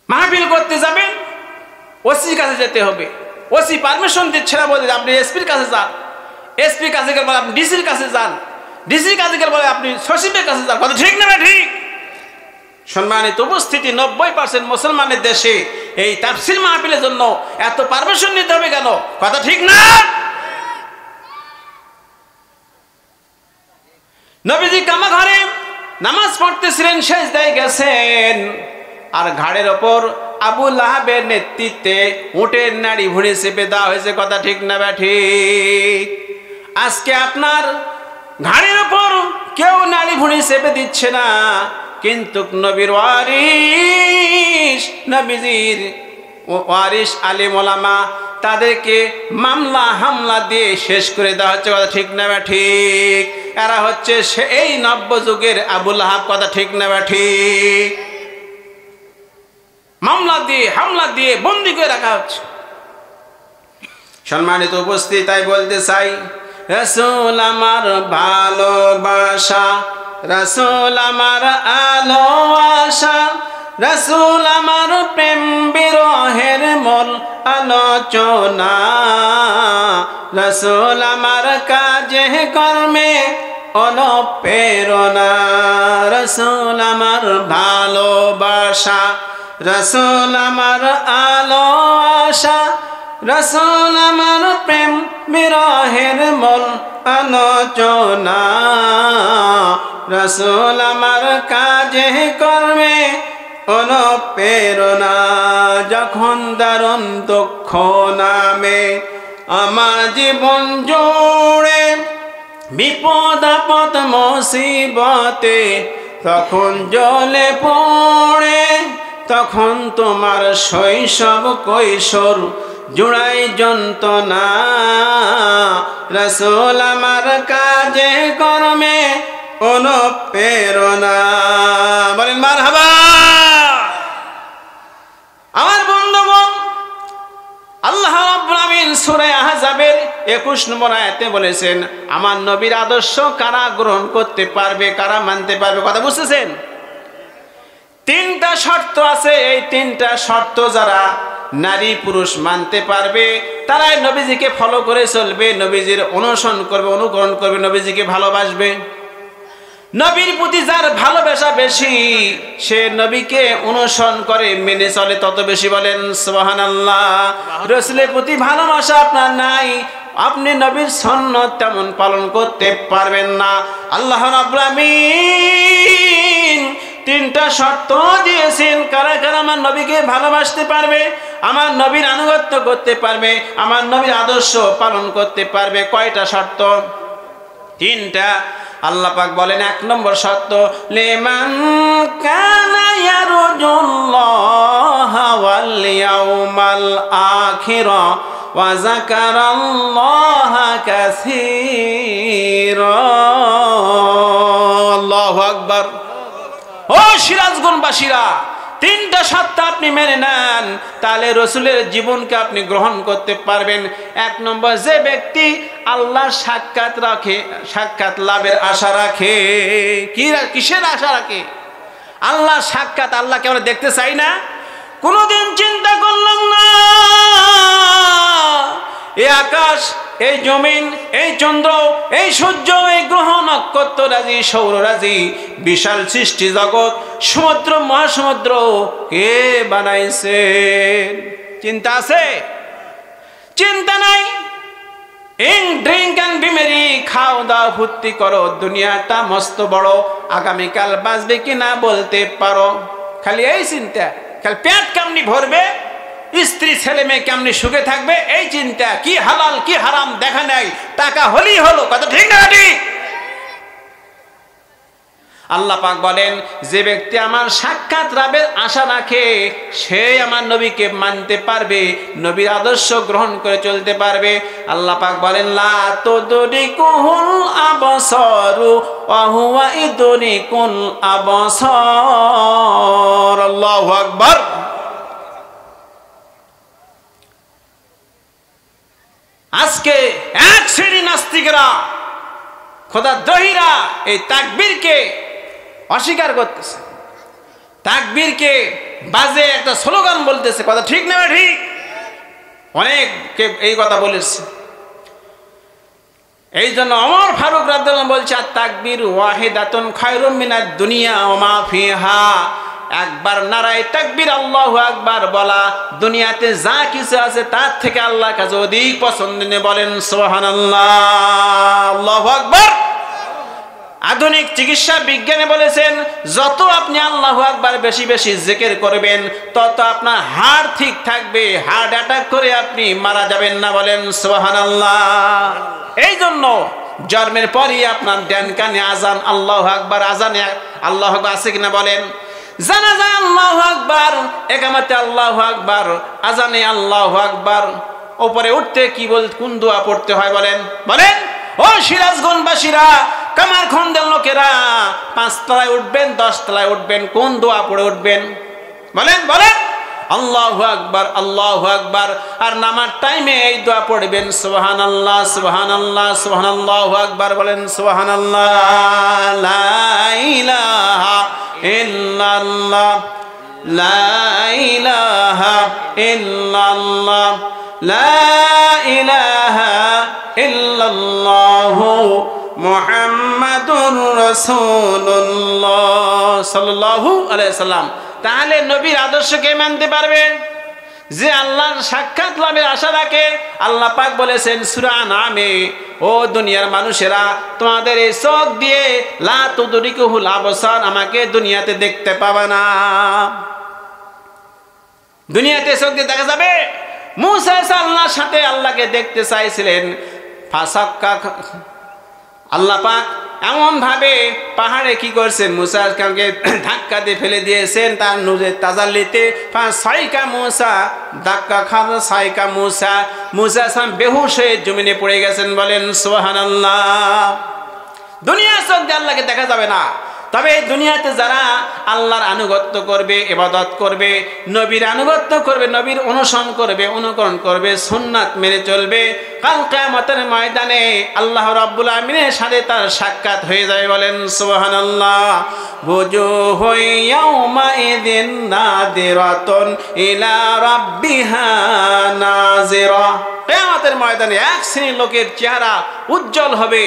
মাহফিল করতে যাবেন, ওসির কাছে যেতে হবে। ওসি পারমিশন দিচ্ছে না, বলে আপনি এসপির কাছে যান। এসপির কাছে গেলে বলে আপনি ডিসির কাছে যান। ডিসির কাছে গেলে বলে আপনি সচিবের কাছে যান। কথা ঠিক না বা ঠিক? সম্মানিত উপস্থিতি, 90% মুসলমানের দেশে এই তাফসীর মাহফিলের জন্য এত পারমিশন নিতে হবে কেন? কথা ঠিক না? নবীজি কামা ঘরে নামাজ পড়তেছিলেন, সেজদায় গেছেন, আর ঘাড়ের ওপর আবু লাহাবের নেতৃত্বে উটের নাড়ি ভুঁড়ি চেপে দেওয়া হয়েছে। কথা ঠিক না বা ঠিক? আজকে আপনার ঘাড়ের ওপর কেউ নাড়ি ভুঁড়ি চেপে দিচ্ছে না, কিন্তু নবীর ওয়ারিস, নবীজির ওয়ারিস আলেম ওলামা, তাদেরকে মামলা হামলা দিয়ে শেষ করে দেওয়া হচ্ছে। কথা ঠিক না বা ঠিক? এরা হচ্ছে এই নব্য যুগের আবু লাহাব। কথা ঠিক না বা ঠিক? মামলা দিয়ে হামলা দিয়ে বন্দী করে রাখা হচ্ছে। সম্মানিত উপস্থিতি, তাই বলতে চাই, রাসূল আমার ভালোবাসা, রাসূল আমার আলো আশা, রাসূল আমার প্রেম বিরহের মূল আলোচনা, রাসূল আমার কাজে কর্মে অনুপ্রেরণা, রাসূল আমার ভালোবাসা, রাসূল আমার আলো আশা, রাসূল আমার প্রেম বিরহের মূল আলোচনা, রাসূল আমার কাজে কর্মে অনুপ্রেরণা। যখন দারুণ দুঃখ নামে আমার জীবন জুড়ে, বিপদ আপদ মুসিবতে তখন জ্বলে পড়ে, তখন তোমার শৈশব কৈশোর জুড়াই যন্ত্রণা, রাসূল আমার কাজে কর্মে অনুপ্রেরণা। বলেন মারহাবা। আমার বন্ধুগণ, আল্লাহ রাব্বুল আমিন সূরা আহজাবের 21 নম্বর আয়াতে বলেছেন, আমার নবীর আদর্শ কারা গ্রহণ করতে পারবে, কারা মানতে পারবে। কথা বুঝতেছেন? 3টা শর্ত আছে। এই 3টা শর্ত যারা নারী পুরুষ মানতে পারবে, তারাই নবীজিকে ফলো করে চলবে, নবীজির অনুসরণ করবে, অনুকরণ করবে, নবীজিকে ভালোবাসবে। নবীর প্রতি যার ভালোবাসা বেশি, সে নবীকে অনুসরণ করে, মেনে চলে তত বেশি। বলেন সুবহানাল্লাহ। রাসূলের প্রতি ভালোবাসা আপনার নাই, আপনি নবীর সুন্নাত তেমন পালন করতে পারবেন না। আল্লাহ রাব্বুল আমিন 3টা শর্ত দিয়েছেন, কারা কারা আমার নবীকে ভালোবাসতে পারবে, আমার নবীর আনুগত্য করতে পারবে, আমার নবীর আদর্শ পালন করতে পারবে। কয়টা শর্ত? 3টা। আল্লাহ পাক বলেন 1 নম্বর শর্ত, লিমান কানা ইয়ারজুল্লাহা ওয়াল ইয়াউমাল আখিরা ওয়া যাকারাল্লাহা কাসীরা। আল্লাহু আকবার। ও সিরাজগঞ্জবাসীরা, 3টা শর্ত আপনি মেনে নেন, তাহলে রাসূলের জীবনকে আপনি গ্রহণ করতে পারবেন। 1 নম্বর, যে ব্যক্তি আল্লাহর সাক্ষাৎ রাখে, সাক্ষাৎ লাভের আশা রাখে। কিসের আশা রাখে? আল্লাহর সাক্ষাৎ। আল্লাহকে আমরা দেখতে চাই না? কোনোদিন চিন্তা করলাম না এই আকাশ, এই জমিন, এই চন্দ্র, এই সূর্য, এই গ্রহ নক্ষত্র রাজি, সৌররাজি, বিশাল সৃষ্টি জগৎ, সমুদ্র মহাসমুদ্র কে বানাইছে? চিন্তা আছে? চিন্তা নাই। ড্রিঙ্ক অ্যান্ড বি মেরি, খাও দাও ফুর্তি করো, দুনিয়াটা মস্ত বড়, আগামীকাল বাঁচবে কিনা বলতে পারো। খালি এই চিন্তা, খালি পেট কেমনি ভরবে, স্ত্রী ছেলে মেয়ে কেমনি সুখে থাকবে, এই চিন্তা। কি হালাল কি হারাম দেখা নাই, টাকা হলেই হলো। কথা ঠিক না ঠিক? আল্লাহ পাক বলেন, যে ব্যক্তি আমার সাক্ষাৎ লাভের আশা রাখে, সে আমার নবীকে মানতে পারবে, নবীর আদর্শ গ্রহণ করে চলতে পারবে। আল্লাহ পাক বলেন, লা তুদরিকুল আবসারু ওয়া হুয়া ইদরিকুল আবসার। আল্লাহু আকবার। আজকে এক শ্রেণী নাস্তিকরা খোদাদ্রোহীরা এই তাকবীরকে অস্বীকার করতেছে, তাকবীরকে বাজে একটা স্লোগান বলতেছে। কথা ঠিক না ঠিক? অনেককে এই কথা বলেছে। এই জন্য ওমর ফারুক রাদিয়াল্লাহু বলছে তাকবীর ওয়াহিদাতুন খায়রুম মিনাদ দুনিয়া ওয়া মা ফিহা। একবার নারায়ে তাকবীর আল্লাহু আকবার বলা দুনিয়াতে যা কিছু আছে তার থেকে আল্লাহর কাছে অধিক পছন্দনীয়। বলেন সুবহানাল্লাহ, আল্লাহু আকবার। আধুনিক চিকিৎসা বিজ্ঞানে বলেছেন যত আপনি আল্লাহু আকবার বেশি বেশি জিকির করবেন তত আপনার হার্ট ঠিক থাকবে, হার্ট অ্যাটাক করে আপনি মারা যাবেন না। বলেন সুবহানাল্লাহ। এই জন্য জন্মের পরই আপনার ডান কানে আজান আল্লাহু আকবার, আজানে আল্লাহু আকবার আছে কিনা বলেন? জানাজা আল্লাহু আকবার, ইকামতে আল্লাহু আকবার, আজানে আল্লাহু আকবার। উপরে উঠতে কি কোন দোয়া পড়তে হয় বলেন? বলেন ও সিরাজগঞ্জবাসীরা, কামারখন্দের লোকেরা, 5 তলায় উঠবেন 10 তলায় উঠবেন, কোন দোয়া পড়ে উঠবেন বলেন? বলেন আল্লাহু আকবার, আল্লাহু আকবার। আর নামার টাইমে এই দোয়া পড়বেন সুবহানাল্লাহ, সুবহানাল্লাহ, সুবহানাল্লাহু আকবার। বলেন সুবহানাল্লাহ, লা ইলাহা ইল্লাল্লাহ, লা ইলাহা ইল্লাল্লাহ, লা ইলাহা ইল্লাল্লাহু মুহাম্মাদুর রাসূলুল্লাহ সাল্লাল্লাহু আলাইহি সাল্লাম। তাহলে নবীর আদর্শকে মানতে পারবেন যে আল্লাহর সাক্ষাৎ লাভের আশা রাখে। আল্লাহ পাক বলেছেন সূরা আনআমে, ও দুনিয়ার মানুষেরা তোমাদের এই চোখ দিয়ে লা তুদরিকুহুল আবসার, আমাকে দুনিয়াতে দেখতে পাবে না। দুনিয়াতে চোখ দিয়ে দেখা যাবে। মূসা আল্লাহর সাথে আল্লাহকে দেখতে চাইছিলেন, ফাসাক্কা আল্লাহ পাক এমন ভাবে পাহাড়ে কি করছেন, মুসাকে ধাক্কা দিয়ে ফেলে দিয়েছেন তার নূরের তাজাল্লিতে। সাইকা মুসা ধাক্কা খাওয়া সাইকা মুসা, মুসা বেহুশ হয়ে জমিনে পড়ে গেছেন। বলেন সুবহানাল্লাহ। দুনিয়ার চোখ দিয়ে আল্লাহকে দেখা যাবে না, তবে এই দুনিয়াতে যারা আল্লাহর আনুগত্য করবে, ইবাদত করবে, নবীর আনুগত্য করবে, নবীর অনুসরণ করবে, অনুকরণ করবে, সুন্নাত মেনে চলবে, কাল কিয়ামতের ময়দানে আল্লাহ রাব্বুল আমিনের সাথে তার সাক্ষাৎ হয়ে যাবে। বলেন সুবহানাল্লাহ। বুজুহু ইয়াউমাইযিন নাযিরাতুন ইলা রাব্বিহা নাযিরা। কিয়ামতের ময়দানে এক শ্রেণীর লোকের চেহারা উজ্জ্বল হবে,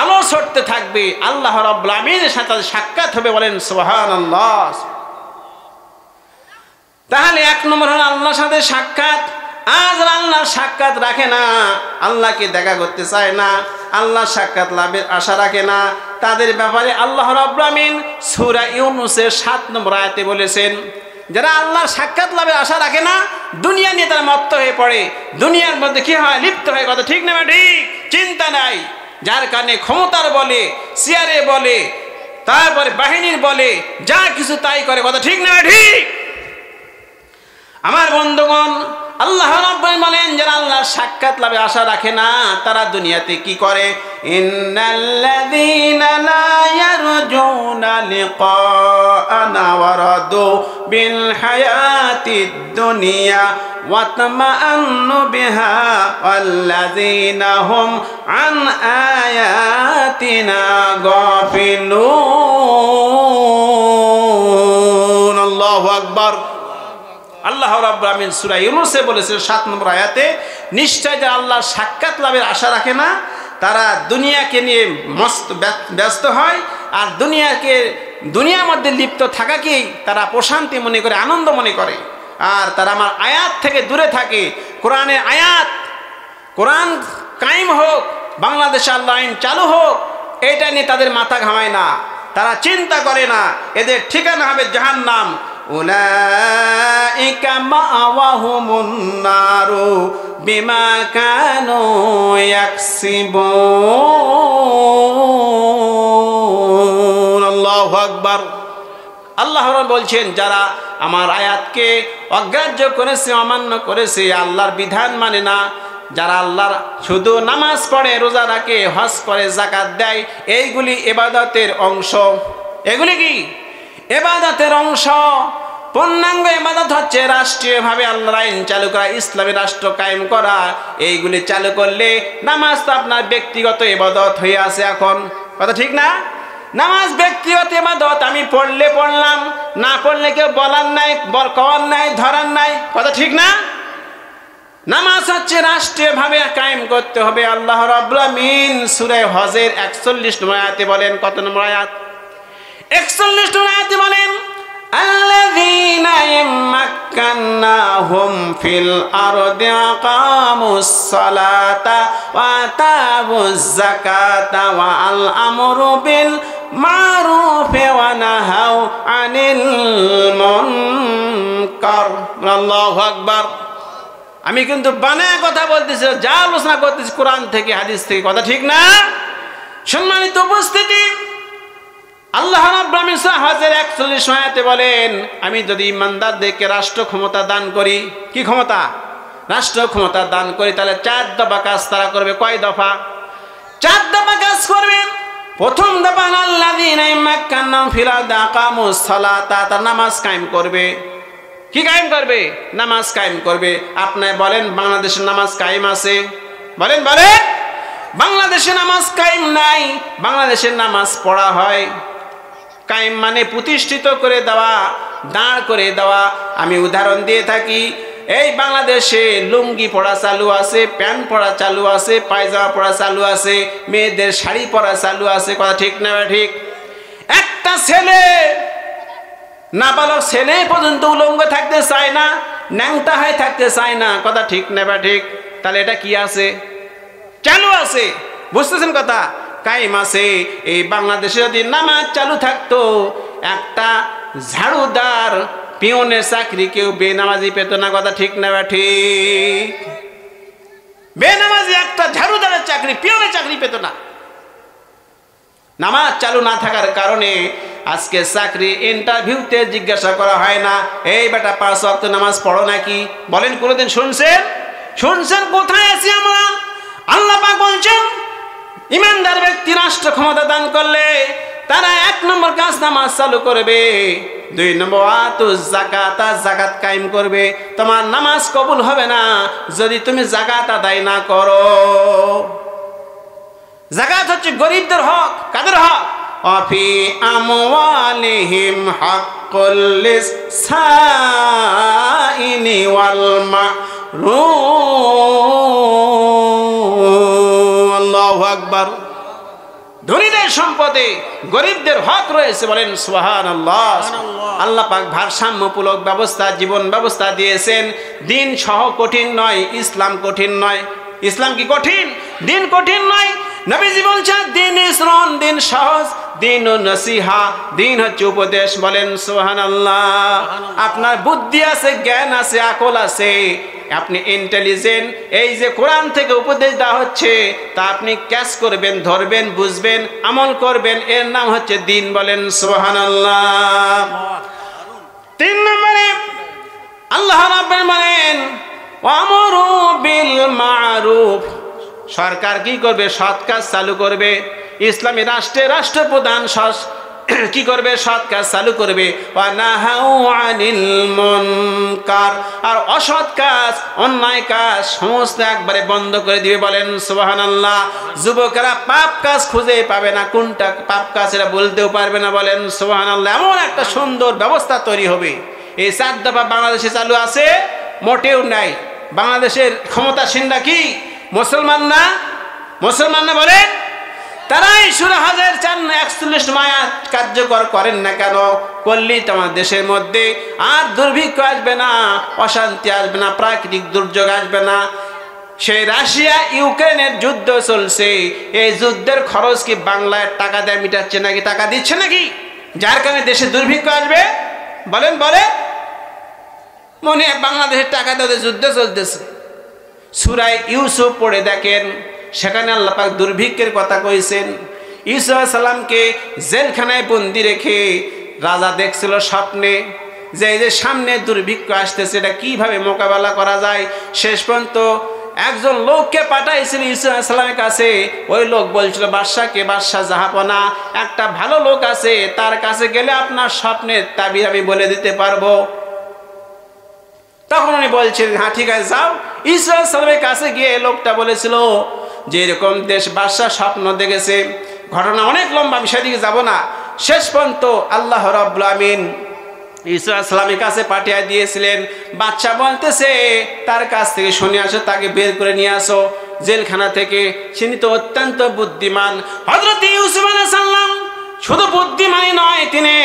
আলো ছড়তে থাকবে, আল্লাহ রাব্বুল আমিনের সাথে সাক্ষাৎ হবে। বলেন সুবহানাল্লাহ। তাহলে এক নম্বর হলো আল্লাহর সাথে সাক্ষাৎ। আজ আল্লাহর সাক্ষাৎ রাখে না, আল্লাহকে দেখা করতে চায় না, আল্লাহর সাক্ষাৎ লাভের আশা রাখে না, তাদের ব্যাপারে আল্লাহ রাব্বুল আমিন সূরা ইউনূসের 7 নম্বর আয়াতে বলেছেন, যারা আল্লাহর সাক্ষাৎ লাভের আশা রাখে না, দুনিয়া নিয়ে তারা মত্ত হয়ে পড়ে, দুনিয়ার মধ্যে কি হয়, লিপ্ত হয়ে। কথা ঠিক না ঠিক? চিন্তা নাই, যার কারণে ক্ষমতার বলে, চেয়ারে বলে, তারপরে বাহিনীর বলে, যা কিছু তাই করে। কথা ঠিক না ঠিক? আমার বন্ধুগণ, আল্লাহ রাব্বুল বলেন যারা আল্লাহর সাক্ষাৎ লাভে আশা রাখে না তারা দুনিয়াতে কি করে? ইন্নাল্লাযীনা লা ইয়ারজুনা লিকাআনা ওয়ারাদু বিল হায়াতিদ দুনিয়া ওয়া তামান্নু বিহা ওয়াল্লাযীনা হুম আন আয়াতিনা গাফিলুন। আল্লাহু আকবার। আল্লাহ রাব্বুল আমিন সূরা ইউনূসে বলেছেন 7 নম্বর আয়াতে, নিশ্চয় যারা আল্লাহর সাক্ষাৎ লাভের আশা রাখে না তারা দুনিয়াকে নিয়ে মস্ত ব্যস্ত হয়, আর দুনিয়ার মধ্যে লিপ্ত থাকাকেই তারা প্রশান্তি মনে করে, আনন্দ মনে করে, আর তারা আমার আয়াত থেকে দূরে থাকে। কোরআনের আয়াত, কোরআন কায়েম হোক, বাংলাদেশে আল্লাহ আইন চালু হোক, এটা নিয়ে তাদের মাথা ঘামায় না, তারা চিন্তা করে না। এদের ঠিকানা হবে জাহান্নাম। উলাইকা মাওয়াহুমুন নারু বিমা কানু ইয়াকসিবুন। আল্লাহু আকবার। আল্লাহ বলছেন যারা আমার আয়াতকে অগ্রাহ্য করেছে, অমান্য করেছে, আল্লাহর বিধান মানে না, যারা আল্লাহর শুধু নামাজ পড়ে, রোজা রাখে, হজ করে, যাকাত দেয়, এইগুলি ইবাদতের অংশ। এগুলি কি ইবাদতের অংশ? পূর্ণাঙ্গ ইবাদত হচ্ছে রাষ্ট্রীয়ভাবে আল্লাহর আইন চালু করা, ইসলামী রাষ্ট্র কায়েম করা। এইগুলি চালু করলে নামাজ তো আপনার ব্যক্তিগত ইবাদত হয়ে আছে এখন, কথা ঠিক না? নামাজ ব্যক্তিগত ইবাদত, আমি পড়লে পড়লাম, না পড়লে কেউ বলার নাই, কওয়ার নাই, ধরার নাই, কথা ঠিক না? নামাজ হচ্ছে রাষ্ট্রীয়ভাবে কায়েম করতে হবে। আল্লাহ রাব্বুল আমিন সূরা হজের 41 নম্বর আয়াতে বলেন, কত নম্বর আয়াত? 41 নম্বর আয়াতে বলেন, আল্লাযীনা ইম্মাক্কান্নাহুম ফিল আরদি আকামুস সালাতা ওয়া আতাবুজ যাকাতা ওয়া আল আমরু বিল মারুফ ওয়া নাহাউ আনিল মুনকার। আল্লাহু আকবার। আমি কিন্তু বানায় কথা বলতেছি, যা আলোচনা করতেছি কোরআন থেকে, হাদিস থেকে, কথা ঠিক না? সম্মানিত উপস্থিতি, আল্লাহ রাব্বুল আমিন সূরা হজের 41 আয়াতে বলেন, আমি যদি ইমানদারদেরকে রাষ্ট্র ক্ষমতা দান করি, কি ক্ষমতা? রাষ্ট্র ক্ষমতা দান করি, তাহলে 4 দফা কাজ তারা করবে। কয় দফা? 4 দফা কাজ করবে। প্রথম দফা, আল্লাযীনা ইম্মাক্কান্নাহুম ফিল আরদি আকামুস সালাতা, তারা নামাজ কায়েম করবে। কি কায়েম করবে? নামাজ কায়েম করবে। আপনি বলেন বাংলাদেশের নামাজ কায়েম আছে? বলেন বলেন। বাংলাদেশে নামাজ কায়েম নাই, বাংলাদেশের নামাজ পড়া হয়। কায়েম মানে প্রতিষ্ঠিত করে দেওয়া, দাঁড় করে দেওয়া। আমি উদাহরণ দিয়ে থাকি, এই বাংলাদেশে লুঙ্গি পরা চালু আছে, প্যান্ট পরা চালু আছে, পায়জামা পরা চালু আছে, মেয়েদের শাড়ি পরা চালু আছে, কথা ঠিক না ঠিক? একটা ছেলে, নাবালক ছেলে পর্যন্ত উলঙ্গ থাকতে চায় না, ন্যাংটা হয়ে থাকতে চায় না, কথা ঠিক না ঠিক? তাহলে এটা কি আছে? চালু আছে। বুঝতেছেন কথা? কায়েম আছে। এই বাংলাদেশে যদি নামাজ চালু থাকতো, একটা ঝাড়ুদার পিয়নের চাকরি কেউ বেনামাজি পেত না, কথা ঠিক না ঠিক? বেনামাজি একটা ঝাড়ুদারের চাকরি, পিয়নের চাকরি পেত না। নামাজ চালু না থাকার কারণে আজকে চাকরি ইন্টারভিউতে জিজ্ঞাসা করা হয় না, এই বেটা 5 ওয়াক্ত নামাজ পড়ো নাকি? বলেন, কোনোদিন শুনছেন? শুনছেন? কোথায় আছি আমরা? আল্লাহ পাক বলছেন, ইমানদার ব্যক্তি রাষ্ট্র ক্ষমতা দান করলে তারা 1 নম্বর কাজ নামাজ চালু করবে, 2 নম্বর আতুজ যাকাত, যাকাত কায়েম করবে। তোমার নামাজ কবুল হবে না যদি তুমি যাকাত আদায় না করো। যাকাত হচ্ছে গরিবদের হক। কাদের হক? অফি আমওয়ালিহিম হাক্কুল লিসাইনি ওয়াল মাহরুম। আল্লাহু আকবার। ধনীদের সম্পদে গরিবদের হক রয়েছে, বলেন সুবহানাল্লাহ। আল্লাহ পাক ভারসাম্যমূলক ব্যবস্থা, জীবন ব্যবস্থা দিয়েছেন। দিন সহ কঠিন নয়, ইসলাম কঠিন নয়। ইসলাম কি কঠিন? দিন কঠিন নয়। নবীজি বলছেন, দিন ইসরান, দিন সহজ, দিন ও নসিহা, দিন হচ্ছে উপদেশ, বলেন সুবহানাল্লাহ। আপনার বুদ্ধি আছে, জ্ঞান আছে, আকল আছে, আপনি ইন্টেলিজেন্ট। এই যে কোরআন থেকে উপদেশ দেওয়া হচ্ছে, তা আপনি ক্যাচ করবেন, ধরবেন, বুঝবেন, আমল করবেন, এর নাম হচ্ছে দিন, বলেন সুবহানাল্লাহ। 3 নম্বরে আল্লাহ রাব্বুল বলেন, ওয়ামরু বিল মারুফ। সরকার কি করবে? সৎ কাজ চালু করবে। ইসলামী রাষ্ট্রে রাষ্ট্রপ্রধান কি করবে? সৎ কাজ চালু করবে। ওয়া নাহাউ আনিল মুনকার, আর অসৎ কাজ, অন্যায় কাজ সমস্ত একবারে বন্ধ করে দিবে, বলেন সুবহানাল্লাহ। যুবকেরা পাপ কাজ খুঁজে পাবে না, কোনটা পাপ কাজ এরা বলতেও পারবে না, বলেন সুবহানাল্লাহ। এমন একটা সুন্দর ব্যবস্থা তৈরি হবে। এই 4 দফা বাংলাদেশে চালু আছে? মোটেও নাই। বাংলাদেশের ক্ষমতাসীনরা কি মুসলমান না? মুসলমান না? বলেন। তারাই সূরা হজের 41 আয়াত কার্যকর করেন না কেন? করলেই তোমার দেশের মধ্যে আর দুর্ভিক্ষ আসবে না, অশান্তি আসবে না, প্রাকৃতিক দুর্যোগ আসবে না। সেই রাশিয়া ইউক্রেনের যুদ্ধ চলছে, এই যুদ্ধের খরচ কি বাংলায় টাকা দিয়ে মিটাচ্ছে নাকি? টাকা দিচ্ছে নাকি? যার কারণে দেশে দুর্ভিক্ষ আসবে, বলেন বলে। মনে হয় বাংলাদেশের টাকা দিয়ে যুদ্ধ চলতেছে। সূরা ইউসুফ পড়ে দেখেন, সেখানে আল্লাহ পাক দুর্ভিক্ষের কথা কইছেন। ঈসা আলাইহিস সালামকে জেলখানায় বন্দি রেখে রাজা দেখছিল স্বপ্নে যে এই যে সামনে দুর্ভিক্ষ আসতেছে, এটা কিভাবে মোকাবেলা করা যায়। শেষ পর্যন্ত একজন লোককে পাঠাইছিল ঈসা আলাইহিস সালামের কাছে। ওই লোক বলছিল, বাদশাকে, বাদশাহ জাহাপনা, একটা ভালো লোক আছে, তার কাছে গেলে আপনার স্বপ্নের তাবির আমি বলে দিতে পারবো। তখন উনি বলছেন হ্যাঁ ঠিক আছে যাও। ঈসা আলাইহিস সালামের কাছে গিয়ে লোকটা বলেছিল যে এরকম দেশ বাদশা স্বপ্ন দেখেছে। ঘটনা অনেক লম্বা, আমি সেদিকে যাব না। শেষ পর্যন্ত আল্লাহ রাব্বুল আমিন ঈসা আলাইহিস সালামের কাছে পাঠিয়ে দিয়েছিলেন। বাদশা বলতেছে তার কাছ থেকে শুনে আসো, তাকে বের করে নিয়ে আসো জেলখানা থেকে। তিনি তো অত্যন্ত বুদ্ধিমান। হযরত ইউসুফ আলাইহিস সালাম শুধু বুদ্ধিমানই নয়, তিনি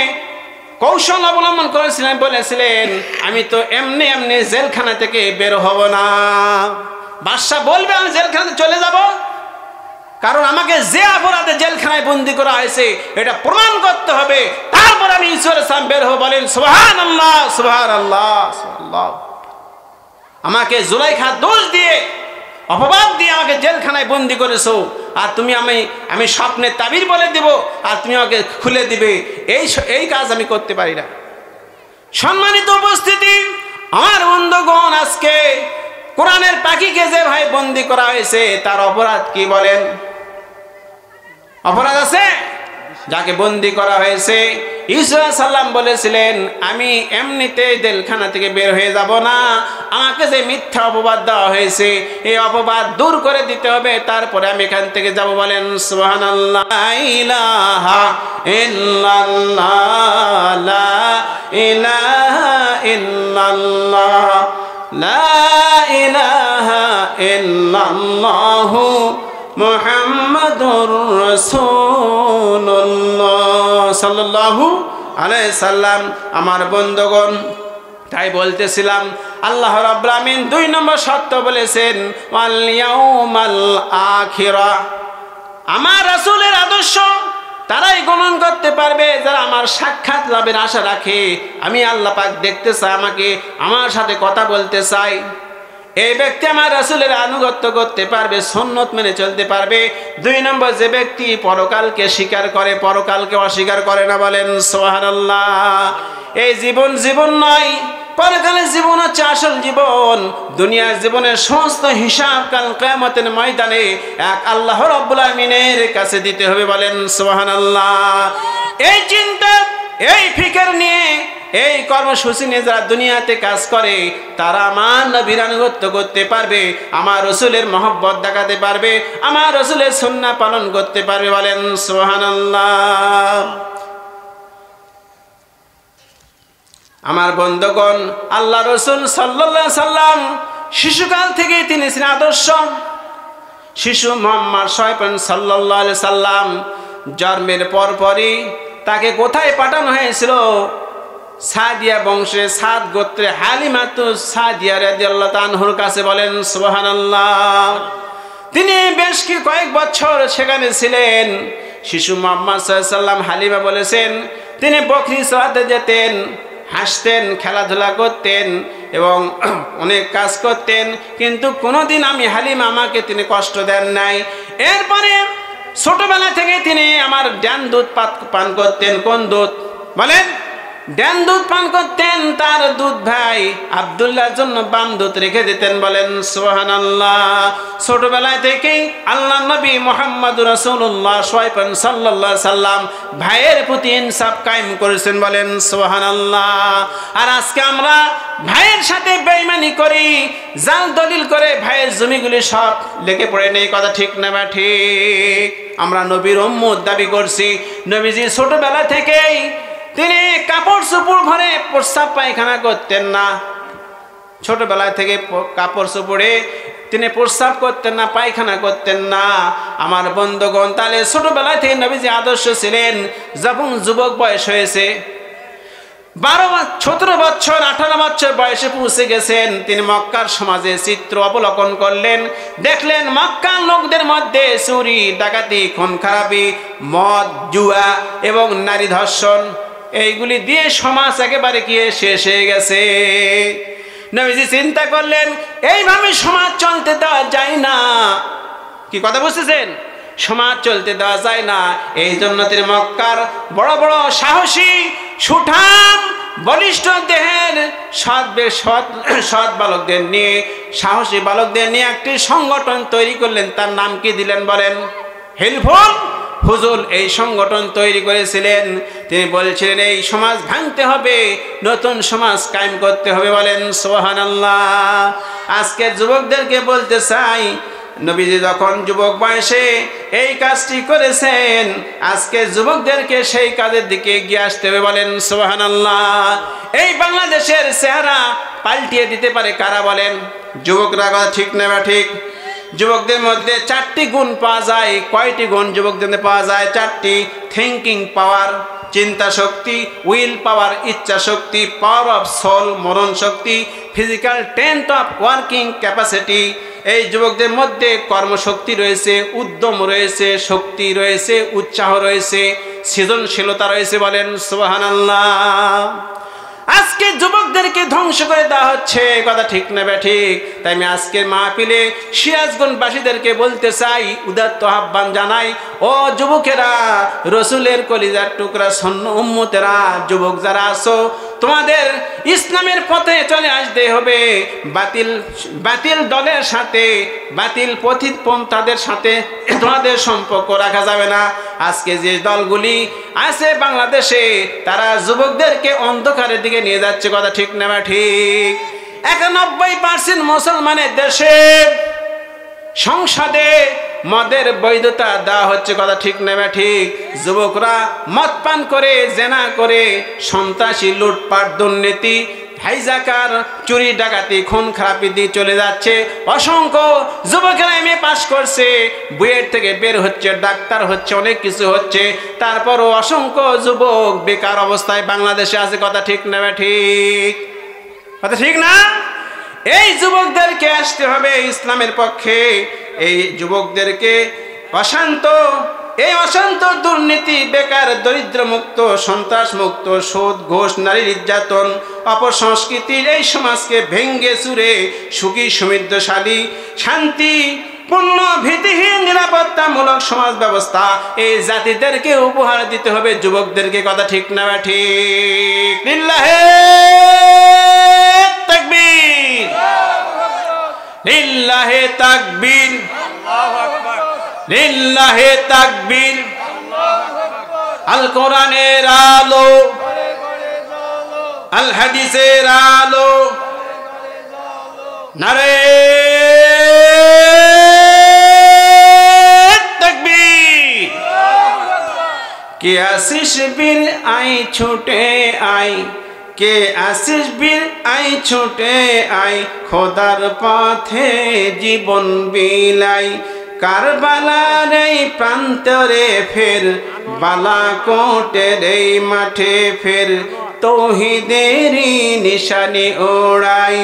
কৌশল অবলম্বন করেছিলেন। বলেছিলেন আমি তো এমনি এমনি জেলখানা থেকে বের হব না। বাদশা বলবে আমি জেলখানাতে চলে যাব, কারণ আমাকে যে অপরাধে জেলখানায় বন্দি করা হয়েছে এটা প্রমাণ করতে হবে, তারপর আমি ইউসুফ আলাইহিস সালাম বের হব। বলেন সুবহানাল্লাহ, সুবহানাল্লাহ, সুবহানাল্লাহ। আমাকে জুলাইখা দোষ দিয়ে, অপবাদ দিয়ে আমাকে জেলখানায় বন্দি করেছো, আর তুমি আমি স্বপ্নের তাবির বলে দেব আর তুমি আমাকে খুলে দিবে, এই কাজ আমি করতে পারি না। সম্মানিত উপস্থিতি, আমার বন্ধুগণ, আজকে কোরআনের পাখিকে যে ভাই বন্দি করা হয়েছে তার অপরাধ কি বলেন? অপরাধ আছে? যাকে বন্দি করা হয়েছে ঈসা আলাইহিস সালাম বলেছিলেন আমি এমনিতে জেলখানা থেকে বের হয়ে যাব না, আমাকে যে মিথ্যা অপবাদ দেওয়া হয়েছে এই অপবাদ দূর করে দিতে হবে, তারপরে আমি এখান থেকে যাব। বলেন সুবহানাল্লাহ। লা ইলাহা ইল্লাল্লাহ, লা ইলাহা ইল্লাল্লাহ, লা ইলাহা ইল্লাল্লাহু মুহাম্মাদুর রাসূলুল্লাহ সাল্লাল্লাহু আলাইহি সাল্লাম। আমার বন্ধুগণ, তাই বলতেছিলাম আল্লাহ রাব্বুল আমিন 2 নম্বর শর্ত বলেছেন ওয়াল ইয়াউমাল আখিরা। আমার রাসূলের আদর্শ তারাই গ্রহণ করতে পারবে যারা আমার সাক্ষাৎ লাভের আশা রাখে। আমি আল্লাহ পাক দেখতে চাই, আমাকে আমার সাথে কথা বলতে চাই, এই ব্যক্তি আমার রাসূলের আনুগত্য করতে পারবে, সুন্নত মেনে চলতে পারবে। 2 নম্বর, যে ব্যক্তি পরকালকে স্বীকার করে, পরকালকে অস্বীকার করে না। বলেন সুবহানাল্লাহ। এই জীবন জীবন নয়, পরকালের জীবন হচ্ছে আসল জীবন। দুনিয়ার জীবনের সমস্ত হিসাব কাল কিয়ামতের ময়দানে এক আল্লাহ রাব্বুল আমিনের কাছে দিতে হবে। বলেন সুবহানাল্লাহ। এই চিন্তা, এই ফিকির নিয়ে, এই কর্মসূচি নিয়ে যারা দুনিয়াতে কাজ করে তারা আমার নবীর আনুগত্য করতে পারবে, আমার রাসূলের মহব্বত দেখাতে পারবে, আমার রাসূলের সুন্নাহ পালন করতে পারবে। বলেন সুবহানাল্লাহ। আমার বন্ধুগণ, আল্লাহ রাসূল সাল্লাল্লাহু আলাইহি সাল্লাম শিশুকাল থেকে তিনি ছিলেন আদর্শ। শিশু মুহাম্মদ সাল্লাল্লাহু আলাইহি সাল্লাম জন্মের পরপরই তাকে কোথায় পাঠানো হয়েছিল? সাদিয়া বংশে সাদ গোত্রে হালিমাতু সাদিয়া রাদিয়াল্লাহু তাআলা আনহুর কাছে। বলেন সুবহানাল্লাহ। তিনি বেশ কয়েক বছর সেখানে ছিলেন। শিশু মুহাম্মদ সাল্লাল্লাহু আলাইহি সাল্লাম, হালিমা বলেছেন, তিনি বকরি চড়াতে যেতেন, হাসতেন, খেলাধুলা করতেন এবং অনেক কাজ করতেন, কিন্তু কোনোদিন আমি হালিমা আমাকে তিনি কষ্ট দেন নাই। এরপরে ছোটবেলা থেকে তিনি আমার ডান দুধ পান করতেন। কোন দুধ? বলেন। ডান দুধ পান করতেন। তার দুধ ভাই আব্দুল্লাহর জন্য বাম দুধ রেখে দিতেন। বলেন সুবহানাল্লাহ। ছোটবেলায় থেকেই আল্লাহ নবী মুহাম্মদুর রাসূলুল্লাহ সাল্লাল্লাহু আলাইহি সাল্লাম ভাইয়ের প্রতি ইনসাফ কায়েম করেছেন। বলেন সুবহানাল্লাহ। আর আজকে আমরা ভাইয়ের সাথে বেঈমানি করি, জাল দলিল করে ভাইয়ের জমিগুলি সব লেগে পড়ে নেই। কথা ঠিক না বা ঠিক? আমরা নবীর উম্মত দাবি করছি। নবীজি ছোটবেলা থেকেই তিনি কাপড় চোপড় ভরে প্রস্রাব পায়খানা করতেন না। ছোটবেলা থেকে কাপড় চোপড়ে তিনি প্রস্রাব করতেন না, পায়খানা করতেন না। আমার বন্ধুগণ, তাহলে ছোটবেলা থেকে নবীজি আদর্শ ছিলেন। যখন যুবক বয়স হয়েছে, 17 বছর 18 বছর বয়সে পৌঁছে গেছেন, তিনি মক্কার সমাজে চিত্র অবলোকন করলেন। দেখলেন মক্কার লোকদের মধ্যে চুরি, ডাকাতি, খুন খারাপি, মদ, জুয়া এবং নারী ধর্ষণ, এইগুলি দিয়ে সমাজ একেবারে কি শেষ হয়ে গেছে। নবীজি চিন্তা করলেন এইভাবে সমাজ চলতে দেওয়া যায় না। কি কথা বুঝতেছেন? সমাজ চলতে দেওয়া যায় না। এই জন্য তিনি মক্কার বড় বড় সাহসী, সুঠাম, বলিষ্ঠ দেহের সৎ বালকদের নিয়ে, সাহসী বালকদের নিয়ে একটি সংগঠন তৈরি করলেন। তার নাম কি দিলেন? বলেন হিলফুল হুজুর এই সংগঠন তৈরি করেছিলেন। তিনি বলছিলেন এই সমাজ ভাঙতে হবে, নতুন সমাজ কায়েম করতে হবে। বলেন সুবহানাল্লাহ। আজকে যুবকদেরকে বলতে চাই, নবীজি যখন যুবক বয়সে এই কাজটি করেছেন, আজকে যুবকদেরকে সেই কাজের দিকে এগিয়ে আসতে হবে। বলেন সুবহানাল্লাহ। এই বাংলাদেশের চেহারা পাল্টিয়ে দিতে পারে কারা? বলেন যুবকরা। কথা ঠিক না বা ঠিক? যুবকদের মধ্যে 4টি গুণ পাওয়া যায়। কয়টি গুণ যুবকদের মধ্যে পাওয়া যায়? 4টি। থিঙ্কিং পাওয়ার, চিন্তা শক্তি, উইল পাওয়ার, ইচ্ছা শক্তি, পাওয়ার অফ সোল, মরণ শক্তি, physical tent of working capacity. এই যুবকদের মধ্যে কর্মশক্তি রয়েছে, উদ্যম রয়েছে, শক্তি রয়েছে, উৎসাহ রয়েছে, সৃজনশীলতা রয়েছে। বলেন সুবহানাল্লাহ। আজকে যুবকদেরকে ধ্বংস করে দেওয়া হচ্ছে। কথা ঠিক না বে ঠিক? তাই আমি আজকের মাহফিলে সিরাজগঞ্জবাসীদেরকে বলতে চাই, উদাত্ত আহ্বান জানাই, ও যুবকেরা, রসুলের কলিজার টুকরা সন্ন উম্মতেরা, যুবক যারা আছো, তোমাদের ইসলামের পথে চলে আসতে হবে। বাতিল দলের সাথে, বাতিল পন্থাদের সাথে তোমাদের সম্পর্ক রাখা যাবে না। আজকে যে দলগুলি আছে বাংলাদেশে, তারা যুবকদেরকে অন্ধকারের দিকে নিয়ে যাচ্ছে। কথা ঠিক না বা ঠিক? 91% মুসলমানের দেশে সংসদে মদের বৈধতা দেওয়া হচ্ছে। কথা ঠিক না বা ঠিক? যুবকরা মদ পান করে, জেনা করে, সন্ত্রাসী, লুটপাট, দুর্নীতি, হাইজাকার, চুরি, ডাকাতি, খুন খারাপি দিয়ে চলে যাচ্ছে। অসংখ্য যুবকেরা এমএ পাস করছে, বুয়েট থেকে বের হচ্ছে, ডাক্তার হচ্ছে, অনেক কিছু হচ্ছে। তারপরও অসংখ্য যুবক বেকার অবস্থায় বাংলাদেশে আছে। কথা ঠিক না বা ঠিক? কথা ঠিক না? এই যুবকদেরকে আসতে হবে ইসলামের পক্ষে। এই যুবকদেরকে অশান্ত, দুর্নীতি, বেকার, দরিদ্র মুক্ত, সন্ত্রাস মুক্ত, সুদ, ঘুষ, নারী নির্যাতন, অপসংস্কৃতির এই সমাজকে ভেঙ্গে চুরে সুখী, সমৃদ্ধশালী, শান্তিপূর্ণ, ভীতিহীন, নিরাপত্তামূলক সমাজ ব্যবস্থা এই জাতিদেরকে উপহার দিতে হবে যুবকদেরকে। কথা ঠিক না বা ঠিক? লিল্লাহে তাকবীর, লিল্লাহে তাকবীর, লিল্লাহে তাকবীর। আল কোরআনের আলো, আল হাদিসের আলো, নারে তাকবীর। কে আসিস বীর আই ছুটে আই, কে আসিস বীর আই ছুটে আই, খোদার পথে জীবন বিলাই। কারবালার এই প্রান্তরে ফের, বালাকোটের এই মাঠে ফের, তৌহিদেরই নিশানি ওড়াই।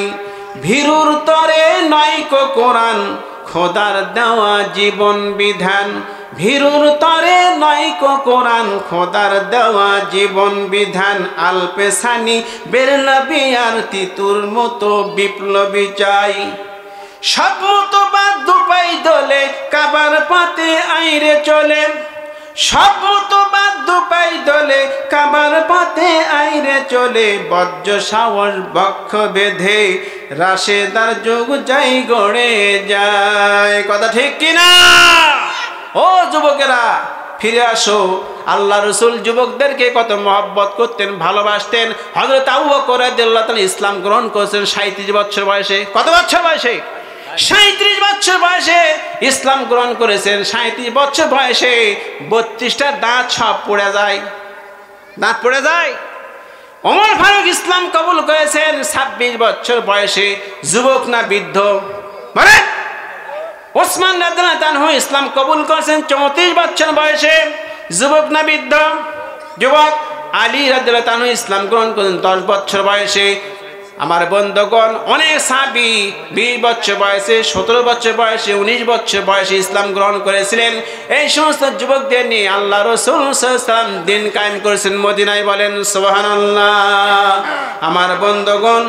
ভীরুর তরে নয়কো কোরআন, খোদার দেওয়া জীবন বিধান। ভীরুর তরে নয়কো কোরআন, খোদার দেওয়া জীবন বিধান। আলপেসানি বেরলবি আর তিতুর মতো বিপ্লবী চাই। সব মতো বাদ দুপাই দলে, কাবার পাতে আইরে চলে। সব মতো বাদ দুপাই দলে, কাবার পাতে আইরে চলে। বজ্র সাহস বক্ষ বেঁধে, রাশেদার যুগ যাই গড়ে যায়। কথা ঠিক কিনা? ও যুবকেরা, ফিরে আসো। আল্লাহ রসুল যুবকদেরকে কত মহব্বত করতেন, ভালোবাসতেন। হযরত আবু বকর রাদিয়াল্লাহু তাআলা ইসলাম গ্রহণ করেছেন 37 বছর বয়সে। কত বছর বয়সে? 37 বছর বয়সে ইসলাম গ্রহণ করেছেন। 37 বছর বয়সে 32টা দাঁত সব পড়ে যায়। দাঁত পড়ে যায়। ওমর ফারুক ইসলাম কবুল করেছেন 26 বছর বয়সে। যুবক না বৃদ্ধ? মানে ওসমান রাদিয়াল্লাহু তাআলা ইসলাম কবুল করেছেন 34 বছর বয়সে। যুবক না বৃদ্ধ? যুবক। আলী রাদিয়াল্লাহু তাআলা ইসলাম গ্রহণ করেন 10 বছর বয়সে। আমার বন্ধুগণ, অনেক সাহাবী 20 বছর বয়সে, 17 বছর বয়সে, 19 বছর বয়সে ইসলাম গ্রহণ করেছিলেন। এই সমস্ত যুবকদের নিয়ে আল্লাহ রাসূল সাল্লাল্লাহু আলাইহি ওয়াসাল্লাম দিন কায়েম করেছেন মদিনায়। বলেন সুবহানাল্লাহ। আমার বন্ধুগণ,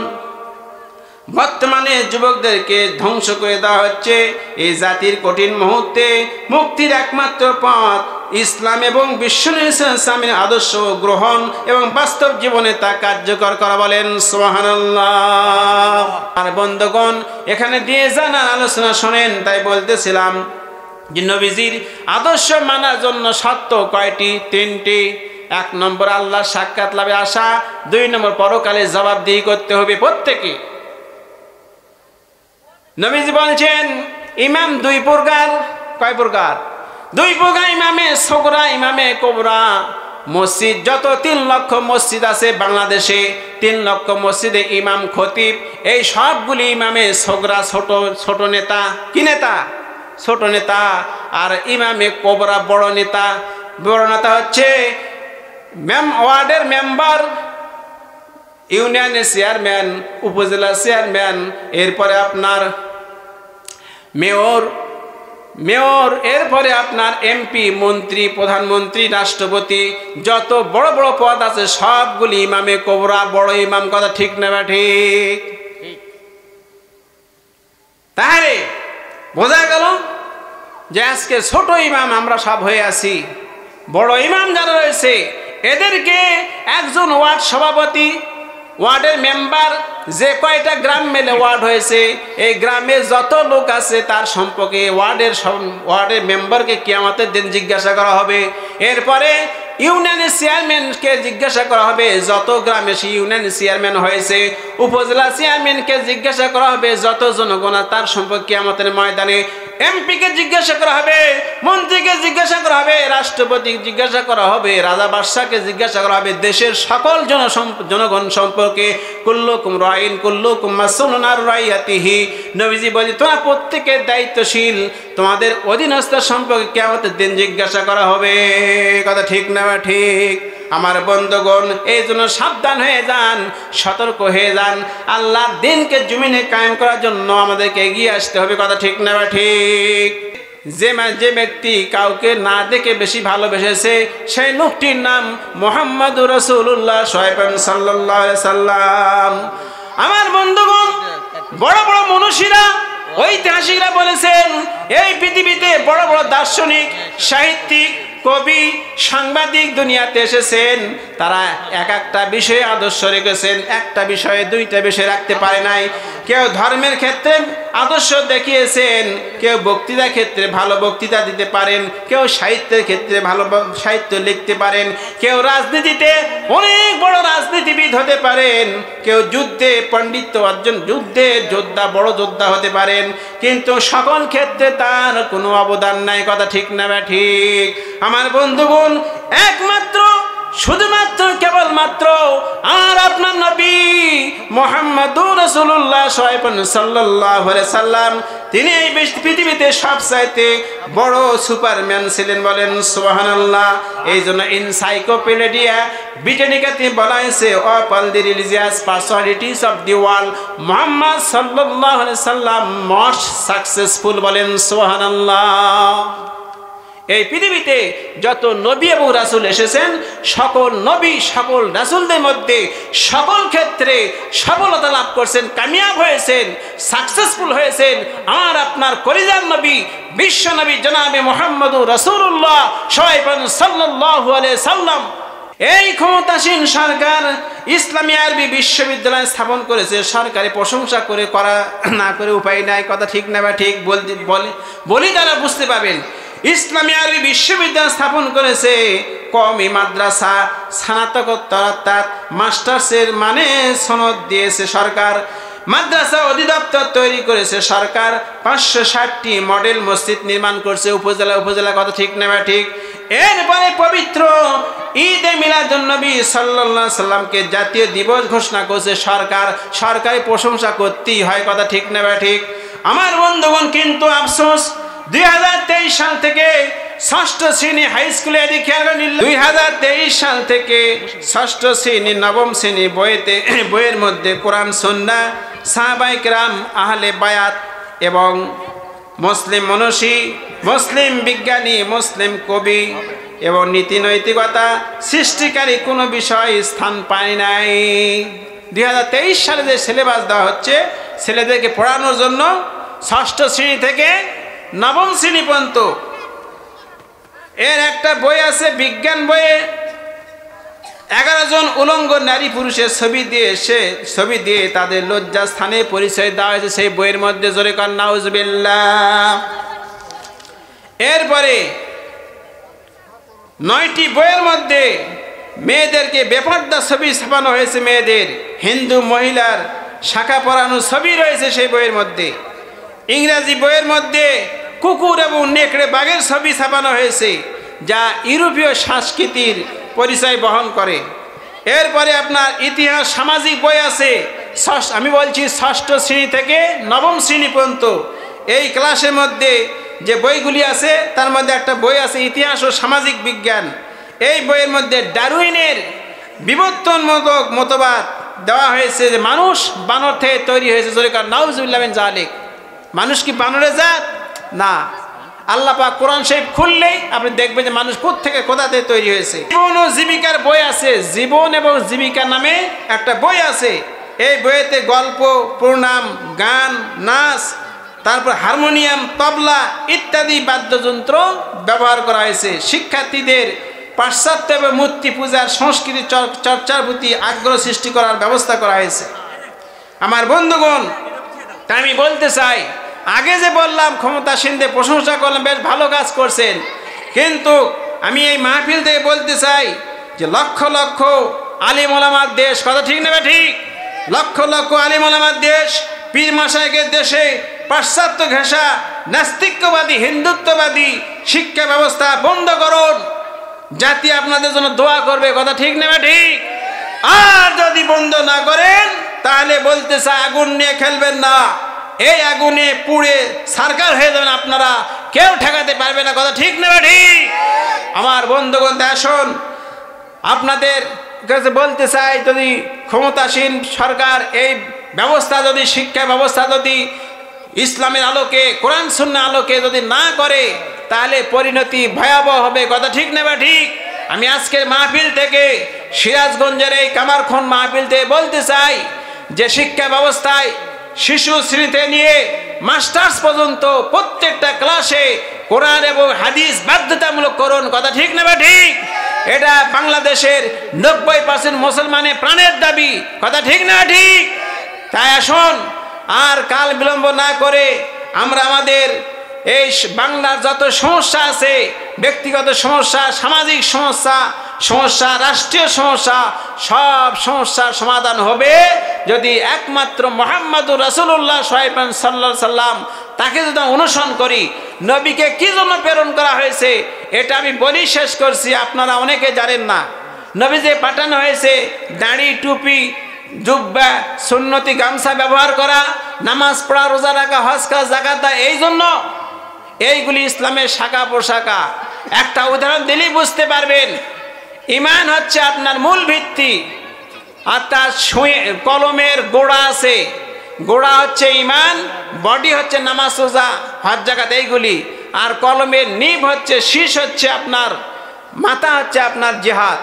বর্তমানে যুবকদেরকে ধ্বংস করে দেওয়া হচ্ছে। এই জাতির কঠিন মুহূর্তে মুক্তির একমাত্র পথ ইসলাম এবং বিশ্ব ইসলামের আদর্শ গ্রহণ এবং বাস্তব জীবনে তা কার্যকর করা। বলেন সুবহানাল্লাহ। আর বন্ধুগণ, এখানে দিয়ে জানার আলোচনা শোনেন। তাই বলতেছিলাম, যে নবীজির আদর্শ মানার জন্য শর্ত কয়টি? 3টি। 1 নম্বর আল্লাহ সাক্ষাৎ লাভে আশা, 2 নম্বর পরকালে জবাবদিহি করতে হবে প্রত্যেকে। নবীজি বলছেন ইমাম 2 প্রকার। কয় প্রকার? 2 প্রকার। ইমামে সগরা, ইমামে কোবরা। মসজিদ যত 3 লক্ষ মসজিদ আছে বাংলাদেশে, 3 লক্ষ মসজিদে ইমাম খতিব এই সবগুলি ইমামে সগরা, ছোট ছোট নেতা। কি নেতা? ছোট নেতা। আর ইমামে কোবরা বড় নেতা। বড় নেতা হচ্ছে ওয়ার্ডের মেম্বার, ইউনিয়নের চেয়ারম্যান, উপজেলা চেয়ারম্যান, এরপরে আপনার মেয়র, এরপরে আপনার এমপি, মন্ত্রী, প্রধানমন্ত্রী, রাষ্ট্রপতি, যত বড় বড় পদ আছে সবগুলি ইমামে কোবরা, বড় ইমাম। কথা ঠিক না ঠিক? তাহলে বোঝা গেল যে আজকে ছোট ইমাম আমরা সব হয়ে আছি। বড় ইমাম যারা রয়েছে এদেরকে একজন ওয়ার্ড সভাপতি, ওয়ার্ডের মেম্বার, যে কয়টা গ্রাম মেলে ওয়ার্ড হয়েছে এই গ্রামে যত লোক আছে তার সম্পর্কে ওয়ার্ডের মেম্বারকে কিয়ামতের দিন জিজ্ঞাসা করা হবে। এরপরে ইউনিয়নের চেয়ারম্যানকে জিজ্ঞাসা করা হবে, যত গ্রামে সে ইউনিয়নের চেয়ারম্যান হয়েছে। উপজেলা চেয়ারম্যানকে জিজ্ঞাসা করা হবে, যত জনগণ তার সম্পর্কে কিয়ামতের ময়দানে। এমপিকে জিজ্ঞাসা করা হবে, মন্ত্রীকে জিজ্ঞাসা করা হবে, রাষ্ট্রপতিকে জিজ্ঞাসা করা হবে, রাজা বাদশাকে জিজ্ঞাসা করা হবে, দেশের সকল জনগণ সম্পর্কে। কুল্লুকুম রাইন কুল্লুকুম মাসউলুন আন রাইয়াতিহি। নবীজি বলে তোমরা প্রত্যেকের দায়িত্বশীল, তোমাদের অধীনস্থ সম্পর্কে কিয়ামতের দিন জিজ্ঞাসা করা হবে। কথা ঠিক না ঠিক? আমার বন্ধুগণ, এই জন্য সাবধান হয়ে যান, সতর্ক হয়ে যান। আল্লাহর দিনকে জমিনে কায়েম করার জন্য আমাদেরকে এগিয়ে আসতে হবে। কথা ঠিক না ঠিক? যে ব্যক্তি কাউকে না দেখে বেশি ভালোবেসেছে সেই লোকটির নাম মুহাম্মাদুর রাসূলুল্লাহ সাল্লাল্লাহু আলাইহি সাল্লাম। আমার বন্ধুগণ, বড় বড় মনীষীরা, ঐতিহাসিকরা বলেছেন এই পৃথিবীতে বড় বড় দার্শনিক, সাহিত্যিক, কবি, সাংবাদিক দুনিয়াতে এসেছেন। তারা এক একটা বিষয়ে আদর্শ রেখেছেন, একটা বিষয়ে 2টা বিষয় রাখতে পারে নাই। কেউ ধর্মের ক্ষেত্রে আদর্শ দেখিয়েছেন, কেউ বক্তৃতার ক্ষেত্রে ভালো বক্তৃতা দিতে পারেন, কেউ সাহিত্যের ক্ষেত্রে ভালো সাহিত্য লিখতে পারেন, কেউ রাজনীতিতে অনেক বড় রাজনীতিবিদ হতে পারেন, কেউ যুদ্ধে পণ্ডিত্য অর্জন, যুদ্ধে যোদ্ধা, বড় যোদ্ধা হতে পারেন। কিন্তু সকল ক্ষেত্রে তার কোনো অবদান নাই। কথা ঠিক না ঠিক? আমার বন্ধুগণ, একমাত্র শুধুমাত্র কেবলমাত্র আর আপনার নবী মুহাম্মাদুর রাসূলুল্লাহ সাল্লাল্লাহু আলাইহি সাল্লাম, তিনি এই পৃথিবীতে সবচাইতে বড় সুপারম্যান ছিলেন। বলেন সুবহানাল্লাহ। এই জন্য এনসাইক্লোপিডিয়া ব্রিটানিকাতে বলা হয়েছে all the religious personalities of the world, Muhammad সাল্লাল্লাহু আলাইহি সাল্লাম মোস্ট সাকসেসফুল। বলেন সুবহানাল্লাহ। এই পৃথিবীতে যত নবী এবং রাসূল এসেছেন, সকল নবী সকল রাসূলদের মধ্যে সকল ক্ষেত্রে সফলতা লাভ করছেন, কামিয়াব হয়েছেন, সাকসেসফুল হয়েছেন আমার আপনার কলিজার নবী, বিশ্ব নবী জনাবে মুহাম্মদুর রাসূলুল্লাহ সাল্লাল্লাহু আলাইহি সাল্লাম। এই ক্ষমতাসীন সরকার ইসলামী আরবি বিশ্ববিদ্যালয় স্থাপন করেছে। সরকারি প্রশংসা করে করা না করে উপায় নাই। কথা ঠিক না ঠিক? বলি তারা বুঝতে পাবেন। ইসলামী আরবি বিশ্ববিদ্যালয় স্থাপন করেছে, কওমি মাদ্রাসা, স্নাতকোত্তর অর্থাৎ মাস্টার্সের মানে সনদ দিয়েছে সরকার। মাদ্রাসা অধিদপ্তর তৈরি করেছে সরকার। 560টি মডেল মসজিদ নির্মাণ করছে উপজেলা। কথা ঠিক না ঠিক? এরপরে পবিত্র ঈদে মিলাদুন্নবী সাল্লাল্লাহু আলাইহি সাল্লামকে জাতীয় দিবস ঘোষণা করছে সরকার। সরকারি প্রশংসা করতেই হয়। কথা ঠিক না ঠিক? আমার বন্ধুগণ, কিন্তু আফসোস 2023 সাল থেকে ষষ্ঠ শ্রেণী হাই স্কুলে 2023 সাল থেকে ষষ্ঠ শ্রেণী নবম শ্রেণী বইয়ের মধ্যে কোরআন সুন্নাহ, সাহাবায়ে কেরাম, আহলে বায়াত এবং মুসলিম মনীষী, মুসলিম বিজ্ঞানী, মুসলিম কবি এবং নীতি নৈতিকতা সৃষ্টিকারী কোনো বিষয় স্থান পায় নাই। 2023 সালে যে সিলেবাস দেওয়া হচ্ছে ছেলেদেরকে পড়ানোর জন্য ষষ্ঠ শ্রেণী থেকে নবম শ্রেণী পর্যন্ত, এর একটা বই আছে বিজ্ঞান বইয়ে 11 জন উলঙ্গ নারী পুরুষের ছবি দিয়ে তাদের লজ্জা স্থানে পরিচয় দেওয়া হয়েছে সেই বইয়ের মধ্যে। জোরে কান নাউজুবিল্লাহ। এরপরে 9টি বইয়ের মধ্যে মেয়েদেরকে বেপর্দা ছবি ছাপানো হয়েছে, মেয়েদের হিন্দু মহিলার শাখা পরানো ছবি রয়েছে সেই বইয়ের মধ্যে। ইংরেজি বইয়ের মধ্যে কুকুর এবং নেকড়ে বাঘের ছবি ছাপানো হয়েছে, যা ইউরোপীয় সংস্কৃতির পরিচয় বহন করে। এরপরে আপনার ইতিহাস সামাজিক বই আছে, আমি বলছি 6ষ্ঠ শ্রেণী থেকে 9ম শ্রেণী পর্যন্ত। এই ক্লাসের মধ্যে যে বইগুলি আছে তার মধ্যে একটা বই আছে ইতিহাস ও সামাজিক বিজ্ঞান। এই বইয়ের মধ্যে ডারউইনের বিবর্তনমূলক মতবাদ দেওয়া হয়েছে যে মানুষ বানর থেকে তৈরি হয়েছে। জোরেকার নাউজুবিল্লাহ মিন যালিক। মানুষ কি বানরের জাত? না। আল্লাহ পাক কোরআন শরীফ খুললেই আপনি দেখবেন যে মানুষ কোত্থেকে কোথাতে তৈরি হয়েছে। জীবন ও জীবিকার বই আছে, জীবন এবং জীবিকা নামে একটা বই আছে। এই বইয়েতে গল্প, প্রণাম, গান, নাচ, তারপর হারমোনিয়াম, তবলা ইত্যাদি বাদ্যযন্ত্র ব্যবহার করা হয়েছে। শিক্ষার্থীদের পাশ্চাত্য এবং মূর্তি পূজার সংস্কৃতি চর্চার প্রতি আগ্রহ সৃষ্টি করার ব্যবস্থা করা হয়েছে। আমার বন্ধুগণ, তাই আমি বলতে চাই, আগে যে বললাম ক্ষমতাসীনদের প্রশংসা করলাম, বেশ ভালো কাজ করছেন, কিন্তু আমি এই মাহফিল থেকে বলতে চাই যে লক্ষ লক্ষ আলিম ওলামার দেশ, কথা ঠিক না ঠিক? লক্ষ লক্ষ আলিম ওলামার দেশ, পীর মাশায়েখের দেশে পাশ্চাত্য ঘেঁষা নাস্তিক্যবাদী হিন্দুত্ববাদী শিক্ষা ব্যবস্থা বন্ধ করুন। জাতি আপনাদের জন্য দোয়া করবে, কথা ঠিক না ঠিক? আর যদি বন্ধ না করেন তাহলে বলতে চাই আগুন নিয়ে খেলবেন না, এই আগুনে পুড়ে সারকার হয়ে যাবেন আপনারা, কেউ ঠেকাতে পারবে না, কথা ঠিক না ঠিক? আমার বন্ধুগণ, আসুন আপনাদের কাছে বলতে চাই, যদি ক্ষমতাসীন সরকার এই ব্যবস্থা যদি শিক্ষা ব্যবস্থা যদি ইসলামের আলোকে কোরআন সুন্নাহর আলোকে যদি না করে তাহলে পরিণতি ভয়াবহ হবে, কথা ঠিক না ঠিক? আমি আজকের মাহফিল থেকে সিরাজগঞ্জের এই কামারখন মাহফিল থেকে বলতে চাই যে শিক্ষা ব্যবস্থায় শিশু শ্রেণীতে নিয়ে মাস্টার্স পর্যন্ত প্রত্যেকটা ক্লাসে কোরআন এবং হাদিস বাধ্যতামূলক করুন, কথা ঠিক না ঠিক? এটা বাংলাদেশের 90% মুসলমানের প্রাণের দাবি, কথা ঠিক না ঠিক? তাই আসুন আর কাল বিলম্ব না করে আমরা আমাদের এই বাংলার যত সমস্যা আছে, ব্যক্তিগত সমস্যা, সামাজিক সমস্যা, রাষ্ট্রীয় সমস্যা, সব সমস্যার সমাধান হবে যদি একমাত্র মুহাম্মদুর রাসূলুল্লাহ সাল্লাল্লাহু আলাইহি সাল্লাম তাকে যদি অনুসরণ করি। নবীকে কি জন্য প্রেরণ করা হয়েছে এটা আমি বলি শেষ করছি, আপনারা অনেকে জানেন না। নবী যে পাঠানো হয়েছে দাড়ি, টুপি, জুব্বা, সুন্নতি গামছা ব্যবহার করা, নামাজ পড়া, রোজা রাখা, হজ করা, যাকাত দেওয়া, এই জন্য। এইগুলি ইসলামের শাখা পোশাখা। একটা উদাহরণ দিলেই বুঝতে পারবেন। ঈমান হচ্ছে আপনার মূল ভিত্তি, আর তার কলমের গোড়া আছে, গোড়া হচ্ছে ঈমান, বডি হচ্ছে নামাজ, রোজা, হজ, যাকাত এইগুলি, আর কলমের নিব হচ্ছে, শীষ হচ্ছে আপনার মাথা, হচ্ছে আপনার জিহাদ।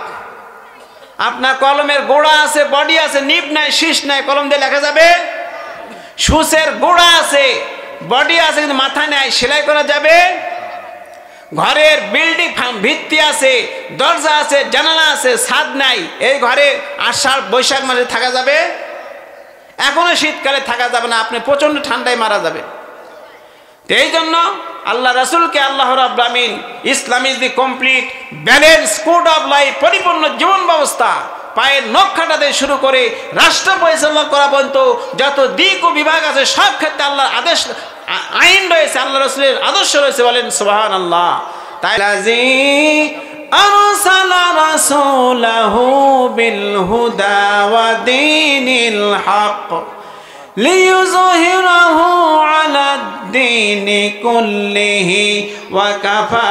আপনার কলমের গোড়া আছে, বডি আছে, নিব নাই, শীষ নাই, কলম দিয়ে লেখা যাবে? সুসের গোড়া আছে, বডি আছে, কিন্তু মাথা নাই, সেলাই করা যাবে? ঘরের বিল্ডিং ভিত্তি আছে, দরজা আছে, জানালা আছে, ছাদ নাই, এই ঘরে আষাঢ় বৈশাখ মাসে থাকা যাবে? এখনো শীতকালে থাকা যাবে না, আপনি প্রচন্ড ঠান্ডায় মারা যাবে। এই জন্য আল্লাহ রাসূলকে আল্লাহ রাব্বুল আমিন Islam is the complete balance code of life, পরিপূর্ণ জীবন ব্যবস্থা, পায়ের নখ কাটাতে শুরু করে রাষ্ট্র পরিচালনা করা পর্যন্ত যত দিক ও বিভাগ আছে সব ক্ষেত্রে আল্লাহর আদেশ আইন রয়েছে, আল্লাহ রাসূলের আদর্শ রয়েছে, বলেন সুবহানাল্লাহ। তাই লাজি আরসালা রাসূলাহু বিল হুদা ওয়া দীনিল হক লিইয়ুযহিরাহু আলাদ-দীনি কুল্লিহি ওয়া কাফা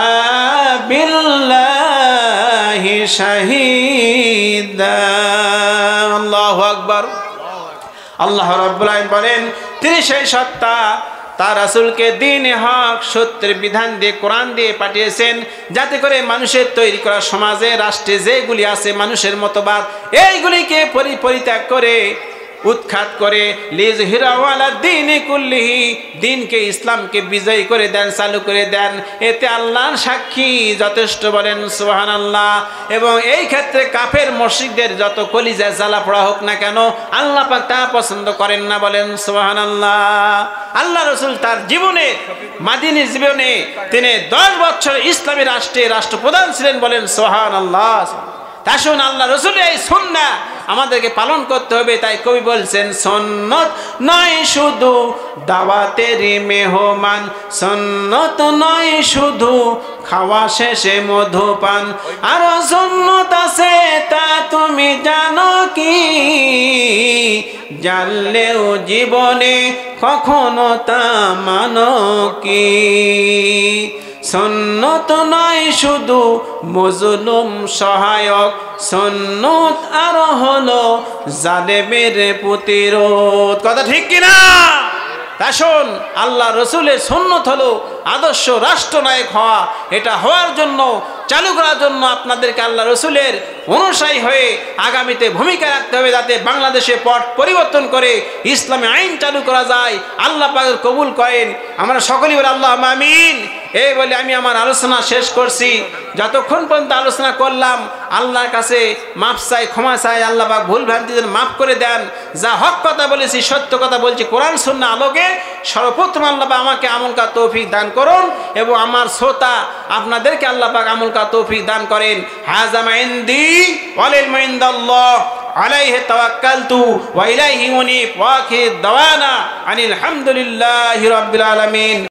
বিল্লাহি শাহীদা। আল্লাহু আকবার। আল্লাহ রাব্বুল আলামিন বলেন তিনি সেই সত্তা, তার রাসূলকে দ্বীনে হক সত্যের বিধান দিয়ে কোরআন দিয়ে পাঠিয়েছেন, যাতে করে মানুষের তৈরি করা সমাজে রাষ্ট্রে যেগুলি আছে মানুষের মতবাদ এইগুলিকে পরিত্যাগ করে উৎখাত করে লিযহিরাহু আলা দ্বীনি কুল্লিহি, দ্বীনকে ইসলামকে বিজয়ী করে দেন, চালু করে দেন। এতে আল্লাহর সাক্ষী যথেষ্ট, বলেন সুবহানাল্লাহ। এবং এই ক্ষেত্রে কাফের মুশরিকদের যত কলিজা জ্বালা পোড়া হোক না কেন, আল্লাহ পাক তা পছন্দ করেন না, বলেন সুবহানাল্লাহ। আল্লাহ রাসূল তার জীবনে, মাদিনী জীবনে তিনি 10 বছর ইসলামী রাষ্ট্রে রাষ্ট্রপ্রধান ছিলেন, বলেন সুবহানাল্লাহ। আসুন আল্লাহ রাসূলের এই সুন্নাহ আমাদেরকে পালন করতে হবে। তাই কবি বলছেন, সুন্নত নয় শুধু দাওয়াতের মেহমান, সুন্নত নয় শুধু খাওয়া শেষে মধুপান, আর সুন্নত আছে তা তুমি জানো কি, জানলেও জীবনে কখনো তা মানো কি। সুন্নত নয় শুধু মজলুম সহায়ক, সুন্নত আরো হলো জালেমের প্রতিরোধ। কথা ঠিক কিনা? আসুন আল্লাহ রসুলের সুন্নত হলো আদর্শ রাষ্ট্রনায়ক হওয়া। এটা হওয়ার জন্য, চালু করার জন্য আপনাদেরকে আল্লাহ রসুলের অনুসারী হয়ে আগামীতে ভূমিকা রাখতে হবে, যাতে বাংলাদেশে পট পরিবর্তন করে ইসলামী আইন চালু করা যায়। আল্লাহ পাক কবুল করেন। আমরা সকলেই বলি আল্লাহুম্মা আমিন। এই বলে আমি আমার আলোচনা শেষ করছি। যতক্ষণ পর্যন্ত আলোচনা করলাম আল্লাহর কাছে মাপ চাই, ক্ষমা চাই। আল্লাহ পাক ভুল ভ্রান্তি যেন মাফ করে দেন। যা হক কথা বলেছি, সত্য কথা বলছি কোরআন সুন্নাহ আলোকে, সর্বপ্রথম আল্লাহ পাক আমাকে আমল করার তৌফিক দান করুন, এবং আমার শ্রোতা আপনাদেরকে আল্লাহ পাক আমল করার তৌফিক দান করেন। হাযা মা ইনদি ওয়াল ইলমু ইনদাল্লাহ আলাইহি তাওয়াক্কালতু ওয়া ইলাইহি উনীব ওয়া আখির দাওয়ানা আনিল হামদুলিল্লাহি রাব্বিল আলামিন।